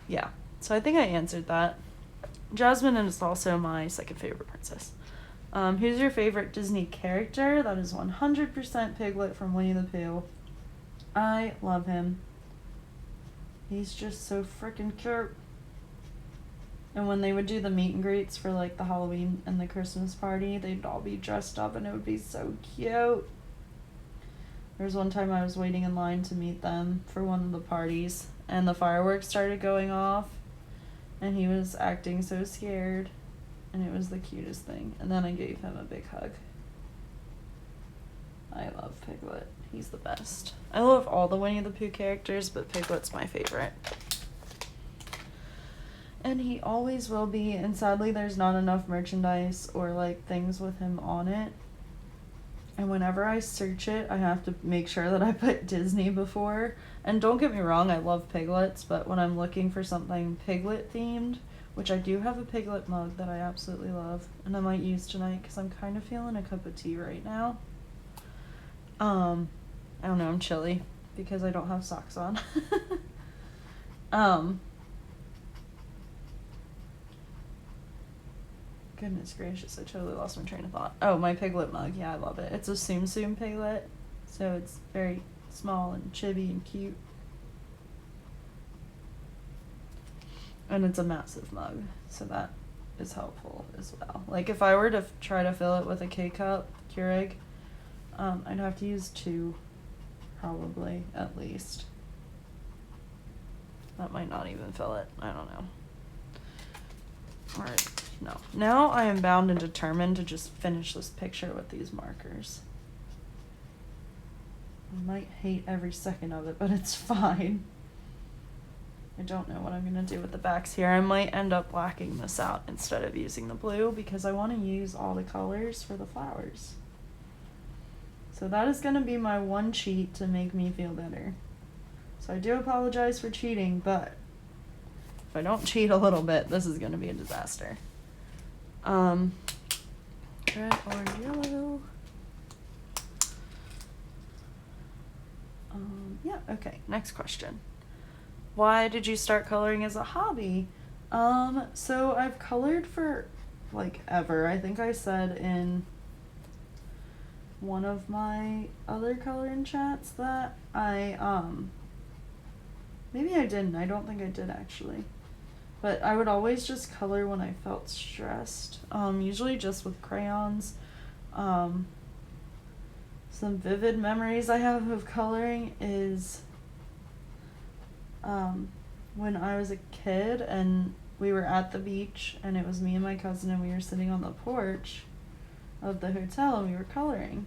Yeah, so I think I answered that. Jasmine is also my second favorite princess. Who's your favorite Disney character? That is 100% Piglet from Winnie the Pooh. I love him. He's just so freaking cute. And when they would do the meet and greets for like the Halloween and the Christmas party, they'd all be dressed up and it would be so cute. There was one time I was waiting in line to meet them for one of the parties, and the fireworks started going off, and he was acting so scared. and it was the cutest thing. And then I gave him a big hug. I love Piglet. He's the best. I love all the Winnie the Pooh characters, but Piglet's my favorite. And he always will be, and sadly there's not enough merchandise or like things with him on it. And whenever I search it, I have to make sure that I put Disney before. And don't get me wrong, I love Piglets, but when I'm looking for something Piglet themed, which I do have a Piglet mug that I absolutely love, and I might use tonight because I'm kind of feeling a cup of tea right now. I don't know, I'm chilly because I don't have socks on. Goodness gracious, I totally lost my train of thought. Oh, my Piglet mug. Yeah, I love it. It's a Tsum Tsum Piglet, so it's very small and chibi and cute. And it's a massive mug, so that is helpful as well. Like, if I were to try to fill it with a K-Cup Keurig, I'd have to use 2, probably, at least. That might not even fill it. I don't know. Alright. No. Now I am bound and determined to just finish this picture with these markers. I might hate every second of it, but it's fine. I don't know what I'm going to do with the backs here. I might end up blacking this out instead of using the blue because I want to use all the colors for the flowers. So that is going to be my one cheat to make me feel better. So I do apologize for cheating, but if I don't cheat a little bit, this is going to be a disaster. Red, orange, yellow. Yeah, okay, next question. Why did you start coloring as a hobby? So I've colored for, like, ever. I think I said in one of my other coloring chats that maybe I didn't. I don't think I did, actually. But I would always just color when I felt stressed, usually just with crayons. Some vivid memories I have of coloring is when I was a kid and we were at the beach and it was me and my cousin and we were sitting on the porch of the hotel and we were coloring.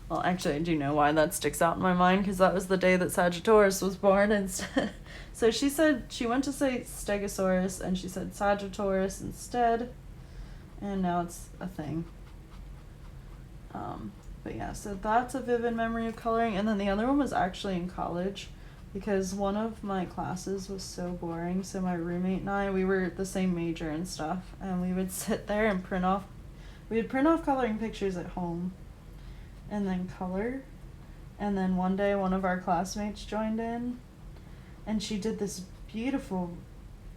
Well, actually, I do know why that sticks out in my mind because that was the day that Sagittarius was born. And so she said she went to say Stegosaurus and she said Sagittarius instead. And now it's a thing. But yeah, so that's a vivid memory of coloring. And then the other one was actually in college because one of my classes was so boring. So my roommate and I, we were the same major and stuff. And we would sit there and we would print off coloring pictures at home. And then color. And then one day one of our classmates joined in and she did this beautiful,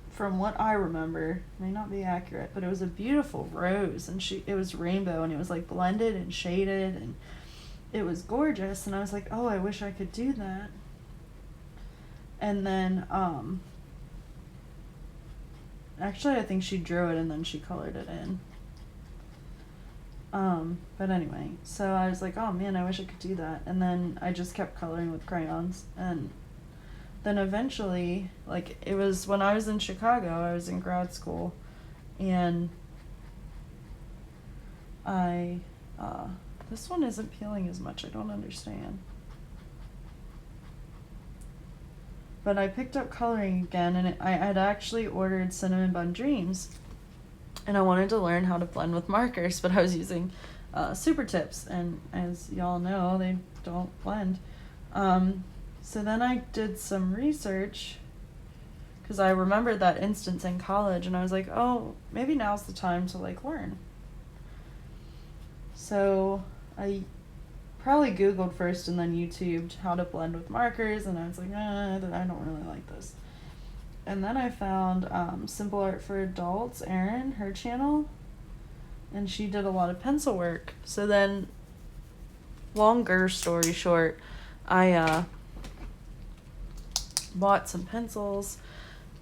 from what I remember, may not be accurate, but it was a beautiful rose and it was rainbow and it was like blended and shaded and it was gorgeous and I was like, oh, I wish I could do that. And then actually I think she drew it and then she colored it in. But anyway, so I was like, oh man, I wish I could do that. And then I just kept coloring with crayons. And then eventually, like, it was when I was in Chicago, I was in grad school, and this one isn't peeling as much, I don't understand. But I picked up coloring again, and I had actually ordered Cinnamon Bun Dreams. And I wanted to learn how to blend with markers, but I was using Super Tips, and as y'all know, they don't blend. So then I did some research, because I remembered that instance in college, and I was like, oh, maybe now's the time to, like, learn. So I probably Googled first and then YouTubed how to blend with markers, and I was like, I don't really like this. And then I found Simple Art for Adults, Erin, her channel, and she did a lot of pencil work. So then, longer story short, I bought some pencils,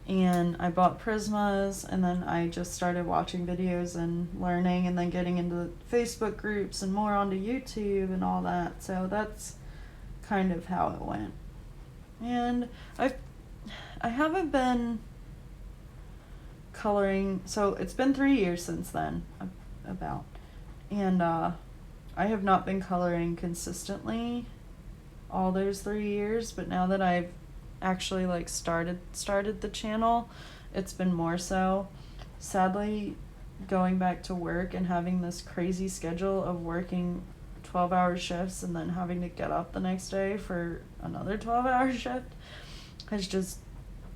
and I bought Prismas, and then I just started watching videos and learning, and then getting into Facebook groups and more onto YouTube and all that. So that's kind of how it went. And I haven't been coloring. So it's been 3 years since then, about. And I have not been coloring consistently all those 3 years, but now that I've actually like started the channel, it's been more so. Sadly, going back to work and having this crazy schedule of working 12-hour shifts and then having to get up the next day for another 12-hour shift has just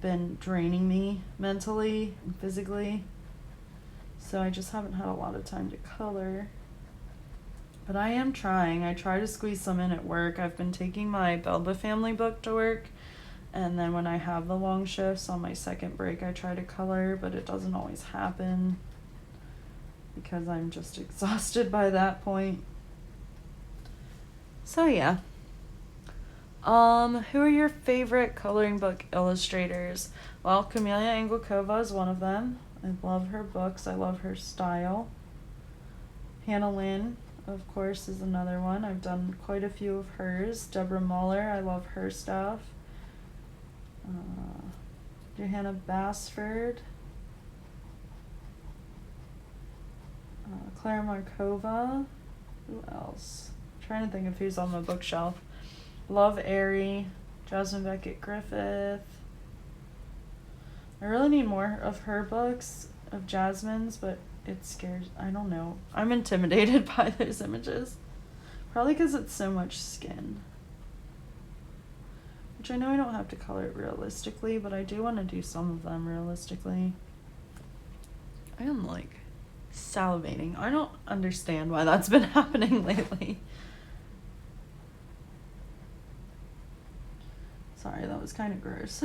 been draining me mentally and physically. So I just haven't had a lot of time to color. But I am trying. I try to squeeze some in at work. I've been taking my Belba family book to work, and then when I have the long shifts on my second break, I try to color, but it doesn't always happen because I'm just exhausted by that point. So yeah. Who are your favorite coloring book illustrators? Well, Camelia Angelkova is one of them. I love her books. I love her style. Hannah Lynn, of course, is another one. I've done quite a few of hers. Deborah Muller, I love her stuff. Johanna Basford. Clara Markova. Who else? I'm trying to think of who's on my bookshelf. Love Airy. Jasmine Beckett Griffith. I really need more of her books, of Jasmine's, but it scares, I don't know. I'm intimidated by those images. Probably because it's so much skin. Which I know I don't have to color it realistically, but I do want to do some of them realistically. I am like salivating. I don't understand why that's been happening lately. Sorry, that was kind of gross.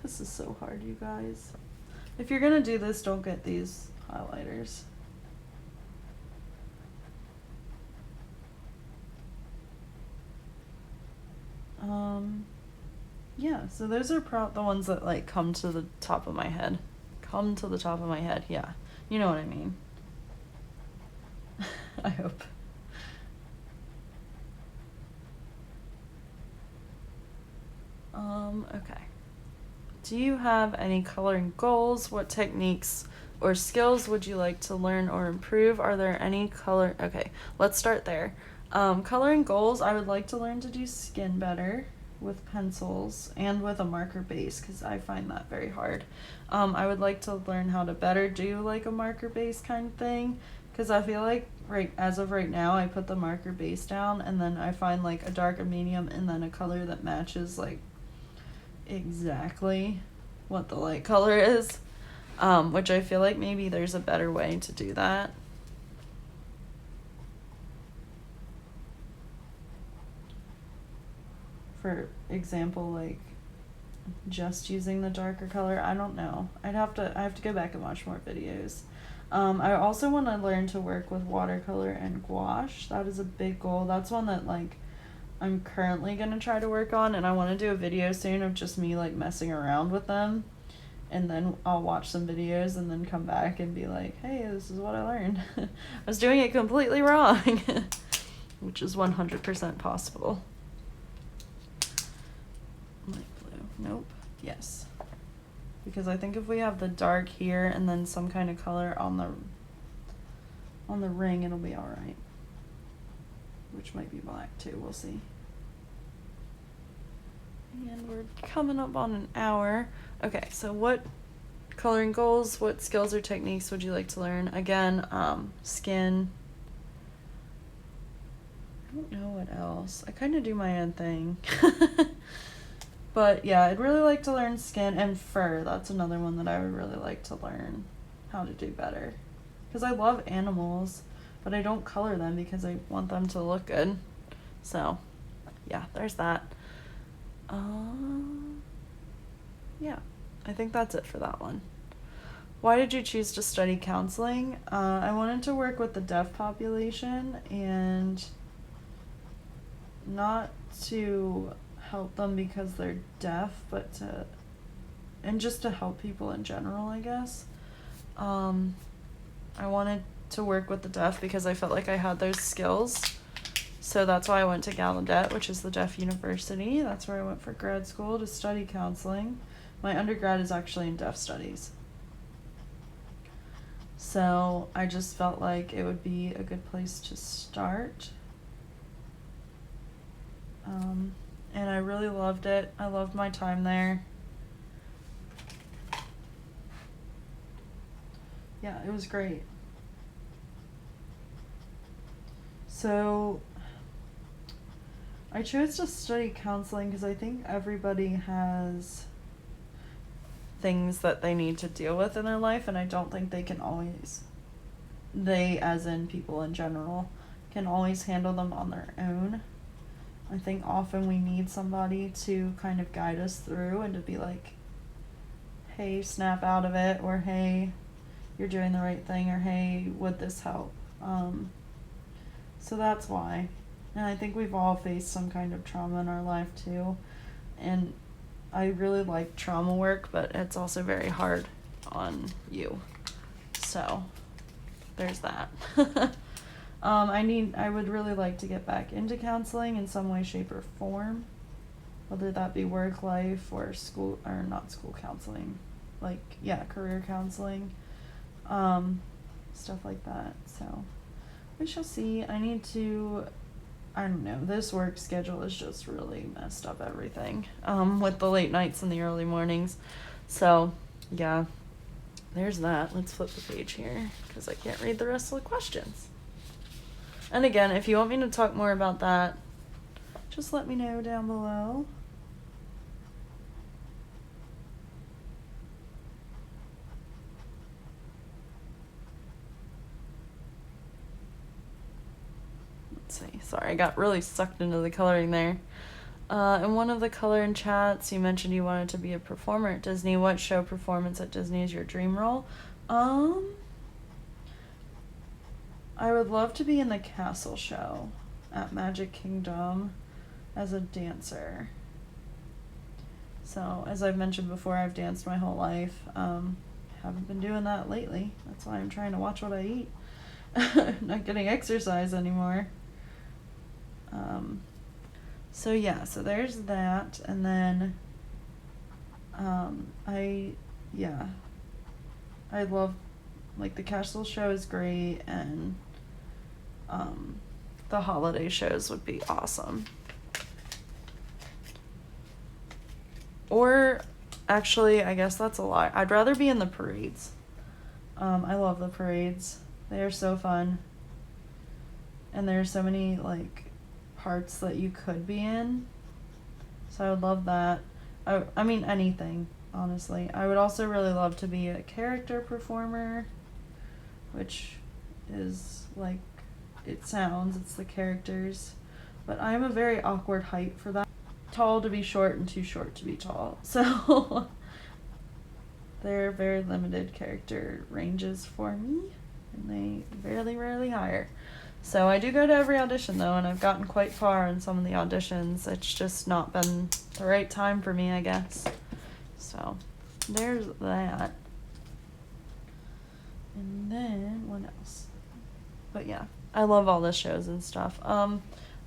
This is so hard, you guys. If you're gonna do this, don't get these highlighters. Yeah, so those are the ones that like come to the top of my head. Come to the top of my head, yeah. You know what I mean. I hope. Okay. Do you have any coloring goals? What techniques or skills would you like to learn or improve? Are there any okay, let's start there. Coloring goals, I would like to learn to do skin better with pencils and with a marker base, because I find that very hard. I would like to learn how to better do like a marker base kind of thing, because I feel like as of right now, I put the marker base down and then I find like a dark, a medium, and then a color that matches like exactly what the light color is, which I feel like maybe there's a better way to do that. For example, like just using the darker color, I don't know. I have to go back and watch more videos. I also want to learn to work with watercolor and gouache. That is a big goal. That's one that like I'm currently gonna try to work on, and I want to do a video soon of just me like messing around with them, and then I'll watch some videos and then come back and be like, hey, this is what I learned. I was doing it completely wrong. Which is 100% possible. Light blue. Nope. Yes. Because I think if we have the dark here and then some kind of color on the ring, it'll be alright. Which might be black too, we'll see. And we're coming up on an hour. Okay, so what coloring goals, what skills or techniques would you like to learn? Again, skin. I don't know what else. I kind of do my own thing. But yeah, I'd really like to learn skin and fur. That's another one that I would really like to learn how to do better. Because I love animals, but I don't color them because I want them to look good. So, yeah, there's that. Yeah, I think that's it for that one. Why did you choose to study counseling? I wanted to work with the deaf population, and not to help them because they're deaf, but just to help people in general, I guess. I wanted to work with the deaf because I felt like I had those skills. So that's why I went to Gallaudet, which is the deaf university. That's where I went for grad school to study counseling. My undergrad is actually in deaf studies. So I just felt like it would be a good place to start. And I really loved it. I loved my time there. Yeah, it was great. So I chose to study counseling because I think everybody has things that they need to deal with in their life, and I don't think they can always, they as in people in general, can always handle them on their own. I think often we need somebody to kind of guide us through and to be like, hey, snap out of it, or hey, you're doing the right thing, or hey, would this help? So that's why. And I think we've all faced some kind of trauma in our life too. And I really like trauma work, but it's also very hard on you. So there's that. I would really like to get back into counseling in some way, shape, or form. Whether that be work life or school, or not school counseling. Like, yeah, career counseling. Stuff like that. So we shall see. I don't know, this work schedule is just really messed up everything, with the late nights and the early mornings. So, yeah, there's that. Let's flip the page here, because I can't read the rest of the questions. And again, if you want me to talk more about that, just let me know down below. Let's see. Sorry, I got really sucked into the coloring there. In one of the coloring chats, you mentioned you wanted to be a performer at Disney. What show performance at Disney is your dream role? I would love to be in the Castle show at Magic Kingdom as a dancer. So, as I've mentioned before, I've danced my whole life. Haven't been doing that lately. That's why I'm trying to watch what I eat. Not getting exercise anymore. So yeah, so there's that, and then, I love, like, the Castle show is great, and, the holiday shows would be awesome. Or, actually, I guess that's a lie. I'd rather be in the parades. I love the parades. They are so fun. And there are so many, like, parts that you could be in. So I would love that. I mean, anything, honestly. I would also really love to be a character performer, which is like it sounds, it's the characters. But I'm a very awkward height for that. Tall to be short and too short to be tall. So there are very limited character ranges for me, and they very rarely hire. So I do go to every audition though, and I've gotten quite far in some of the auditions. It's just not been the right time for me, I guess. So there's that. And then what else? But yeah, I love all the shows and stuff. I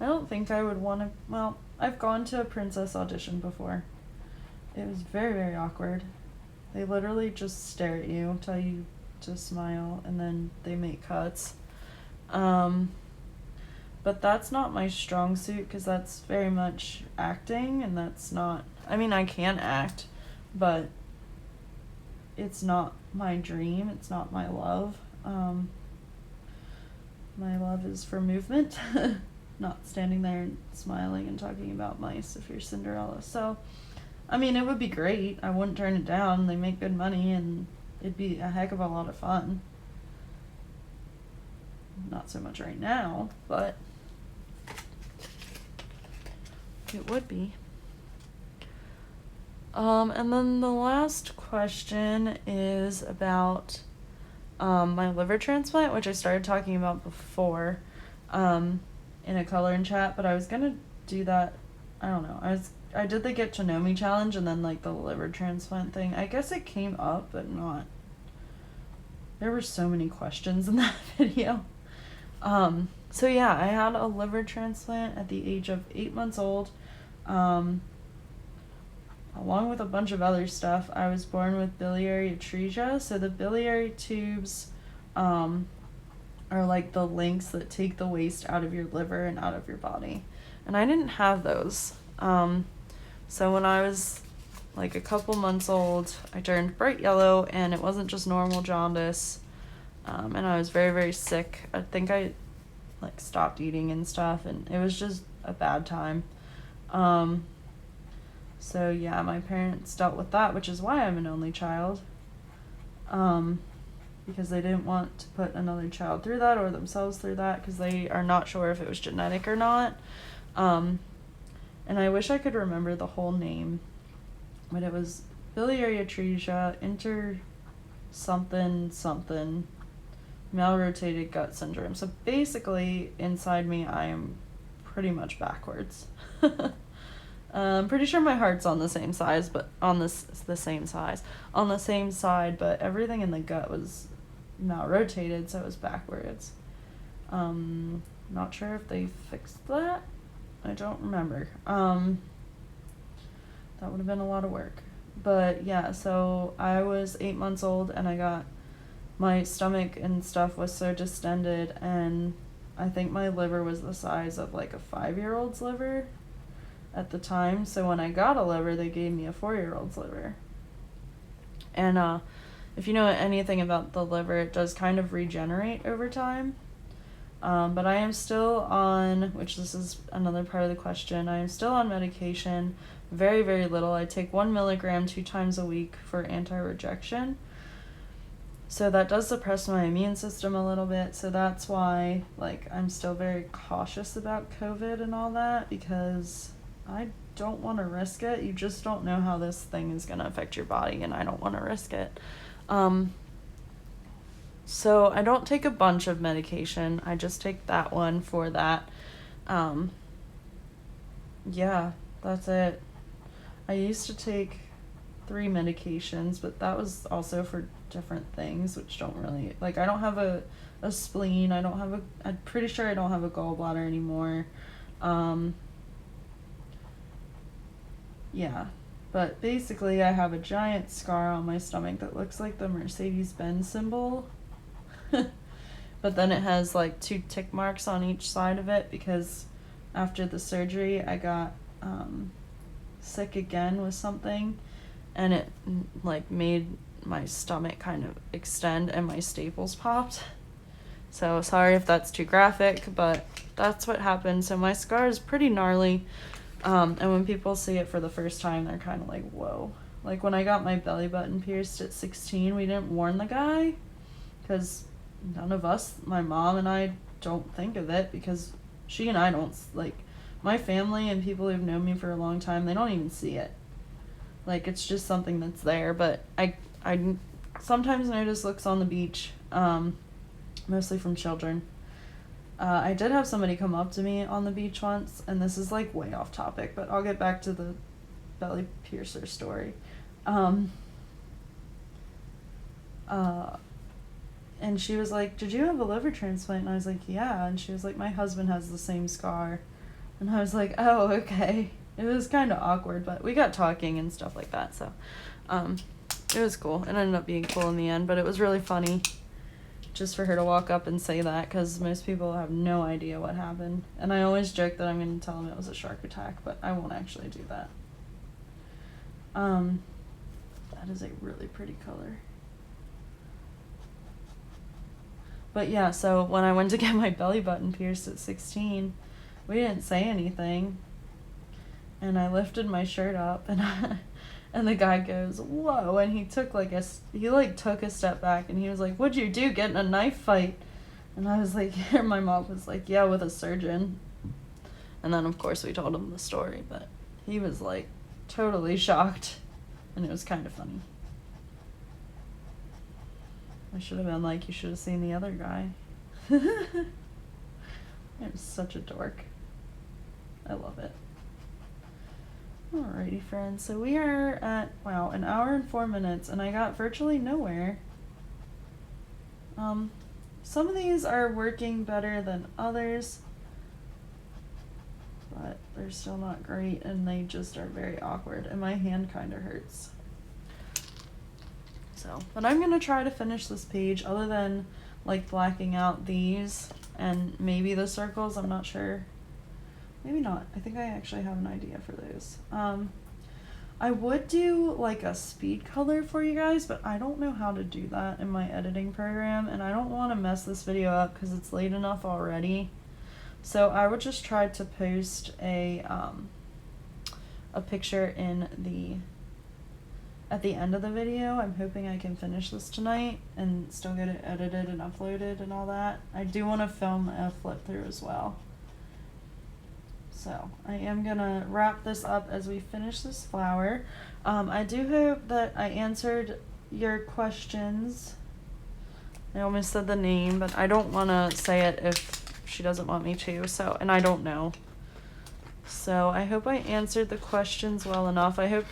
don't think I would want to, well, I've gone to a princess audition before. It was very awkward. They literally just stare at you, tell you to smile, and then they make cuts. But that's not my strong suit, because that's very much acting, and that's not, I mean, I can act, but it's not my dream, it's not my love. My love is for movement, not standing there and smiling and talking about mice if you're Cinderella. So, I mean, it would be great. I wouldn't turn it down. They make good money, and it'd be a heck of a lot of fun. Not so much right now, but it would be. And then the last question is about my liver transplant, which I started talking about before in a coloring chat, but I was gonna do that, I don't know, I did the Get to Know Me challenge, and then like the liver transplant thing, I guess it came up, but there were so many questions in that video. So yeah, I had a liver transplant at the age of 8 months old. Um, Along with a bunch of other stuff, I was born with biliary atresia. So the biliary tubes um, are like the links that take the waste out of your liver and out of your body. And I didn't have those. So when I was like a couple months old, I turned bright yellow, and it wasn't just normal jaundice. And I was very, very sick. I think I like stopped eating and stuff, and it was just a bad time. So yeah, my parents dealt with that, which is why I'm an only child. Because they didn't want to put another child through that or themselves through that, because they are not sure if it was genetic or not. And I wish I could remember the whole name, but it was biliary atresia, something malrotated gut syndrome. So basically, inside me, I am pretty much backwards. I'm pretty sure my heart's on the same size, but on the same side, but everything in the gut was malrotated, so it was backwards. Not sure if they fixed that. I don't remember. That would have been a lot of work. But yeah, so I was 8 months old, and my stomach and stuff was so distended, and I think my liver was the size of like a 5-year-old's liver at the time. So when I got a liver, they gave me a 4-year-old's liver. And if you know anything about the liver, it does kind of regenerate over time. But I am still on, which this is another part of the question, I am still on medication, very, very little. I take 1 milligram 2 times a week for anti-rejection. So that does suppress my immune system a little bit. So that's why, like, I'm still very cautious about COVID and all that, because I don't want to risk it. You just don't know how this thing is going to affect your body, and I don't want to risk it. So I don't take a bunch of medication. I just take that one for that. Yeah, that's it. I used to take 3 medications, but that was also for different things, which don't really, like, I don't have a spleen. I'm pretty sure I don't have a gallbladder anymore. Yeah, but basically I have a giant scar on my stomach that looks like the Mercedes-Benz symbol. But then it has like 2 tick marks on each side of it, because after the surgery I got sick again with something, and it like made my stomach kind of extend and my staples popped. So sorry if that's too graphic, but that's what happened. So my scar is pretty gnarly. And when people see it for the first time, they're kind of like, whoa. Like when I got my belly button pierced at 16, we didn't warn the guy, because none of us, my mom and I, don't think of it, because she and I don't, like, my family and people who've known me for a long time, they don't even see it. Like, it's just something that's there. But I sometimes notice looks on the beach, mostly from children. I did have somebody come up to me on the beach once, and this is like way off topic, but I'll get back to the belly piercer story. And she was like, "Did you have a liver transplant?" And I was like, "Yeah." And she was like, "My husband has the same scar." And I was like, "Oh, okay." It was kind of awkward, but we got talking and stuff like that, so it was cool. It ended up being cool in the end, but it was really funny just for her to walk up and say that, because most people have no idea what happened. And I always joke that I'm going to tell them it was a shark attack, but I won't actually do that. That is a really pretty color. But yeah, so when I went to get my belly button pierced at 16, we didn't say anything. And I lifted my shirt up, and and the guy goes, "Whoa," and he took took a step back, and he was like, "What'd you do, get in a knife fight?" And I was like, my mom was like, "Yeah, with a surgeon." And then of course we told him the story, but he was like totally shocked, and it was kind of funny. I should have been like, "You should have seen the other guy." I'm such a dork. I love it. Alrighty, friends, so we are at, wow, 1 hour and 4 minutes, and I got virtually nowhere. Some of these are working better than others, but they're still not great, and they just are very awkward, and my hand kind of hurts. So, but I'm going to try to finish this page, other than like blacking out these and maybe the circles. I'm not sure. Maybe not. I think I actually have an idea for those. I would do like a speed color for you guys, but I don't know how to do that in my editing program, and I don't want to mess this video up because it's late enough already. So I would just try to post a picture at the end of the video. I'm hoping I can finish this tonight and still get it edited and uploaded and all that. I do want to film a flip through as well. So I am gonna wrap this up as we finish this flower. I do hope that I answered your questions. I almost said the name, but I don't want to say it if she doesn't want me to, so, and I don't know. So I hope I answered the questions well enough. I hope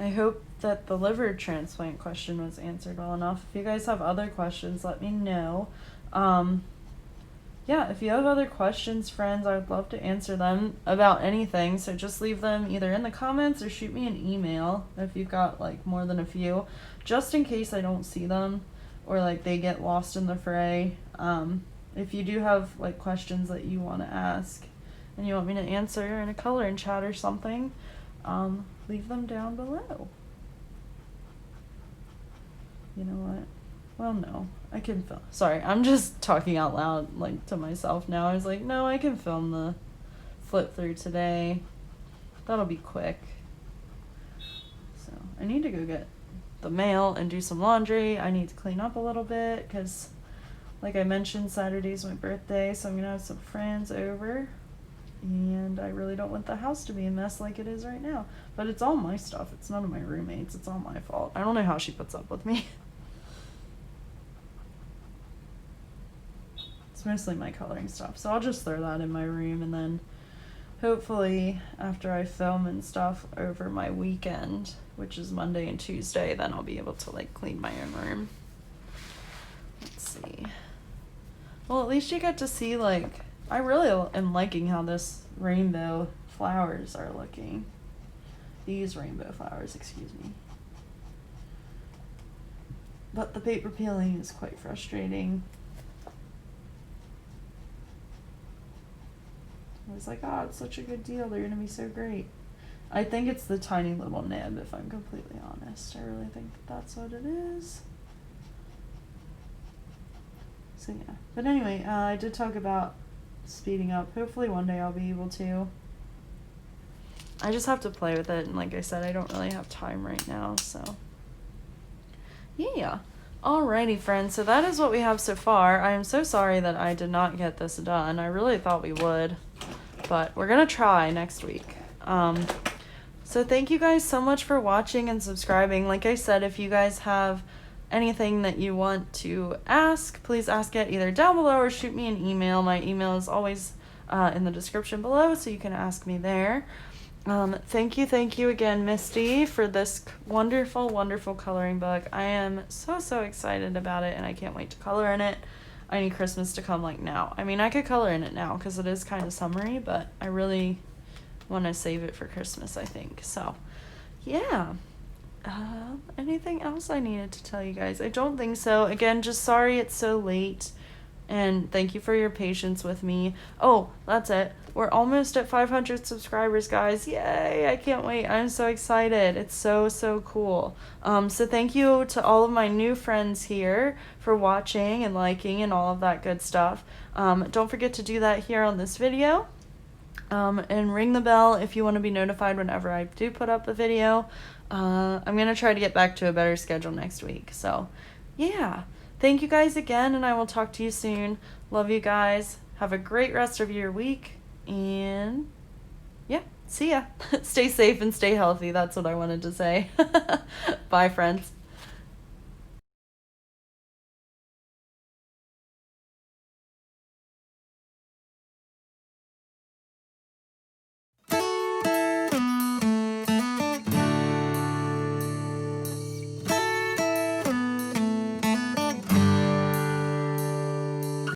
I hope that the liver transplant question was answered well enough. If you guys have other questions, let me know. Yeah, if you have other questions, friends, I would love to answer them about anything. So just leave them either in the comments or shoot me an email if you've got like more than a few, just in case I don't see them or like they get lost in the fray. If you do have like questions that you want to ask and you want me to answer in a coloring chat or something, leave them down below. You know what? Well, no, I can film. Sorry, I'm just talking out loud, like, to myself now. I was like, no, I can film the flip through today. That'll be quick. So, I need to go get the mail and do some laundry. I need to clean up a little bit, because, like I mentioned, Saturday's my birthday, so I'm going to have some friends over. And I really don't want the house to be a mess like it is right now. But it's all my stuff. It's none of my roommates. It's all my fault. I don't know how she puts up with me. Mostly my coloring stuff, so I'll just throw that in my room, and then hopefully after I film and stuff over my weekend, which is Monday and Tuesday, then I'll be able to like clean my own room. Let's see. Well, at least you get to see, like, I really am liking how this rainbow flowers are looking. These rainbow flowers, excuse me. But the paper peeling is quite frustrating. I was like, oh, it's such a good deal. They're going to be so great. I think it's the tiny little nib, if I'm completely honest. I really think that's what it is. So, yeah. But anyway, I did talk about speeding up. Hopefully one day I'll be able to. I just have to play with it. And like I said, I don't really have time right now. So, yeah. Alrighty, friends. So that is what we have so far. I am so sorry that I did not get this done. I really thought we would. But we're going to try next week. So thank you guys so much for watching and subscribing. Like I said, if you guys have anything that you want to ask, please ask it either down below or shoot me an email. My email is always in the description below, so you can ask me there. Thank you again, Misty, for this wonderful, wonderful coloring book. I am so excited about it, and I can't wait to color in it. I need Christmas to come like now. I mean, I could color in it now because it is kind of summery, but I really want to save it for Christmas, I think. So, yeah. Anything else I needed to tell you guys? I don't think so. Again, just sorry it's so late, and thank you for your patience with me. Oh, that's it. We're almost at 500 subscribers, guys. Yay! I can't wait. I'm so excited. It's so cool. So thank you to all of my new friends here for watching and liking and all of that good stuff. Don't forget to do that here on this video. And ring the bell if you want to be notified whenever I do put up a video. I'm going to try to get back to a better schedule next week. So, yeah. Thank you guys again, and I will talk to you soon. Love you guys. Have a great rest of your week. And, yeah, see ya. Stay safe and stay healthy. That's what I wanted to say. Bye, friends.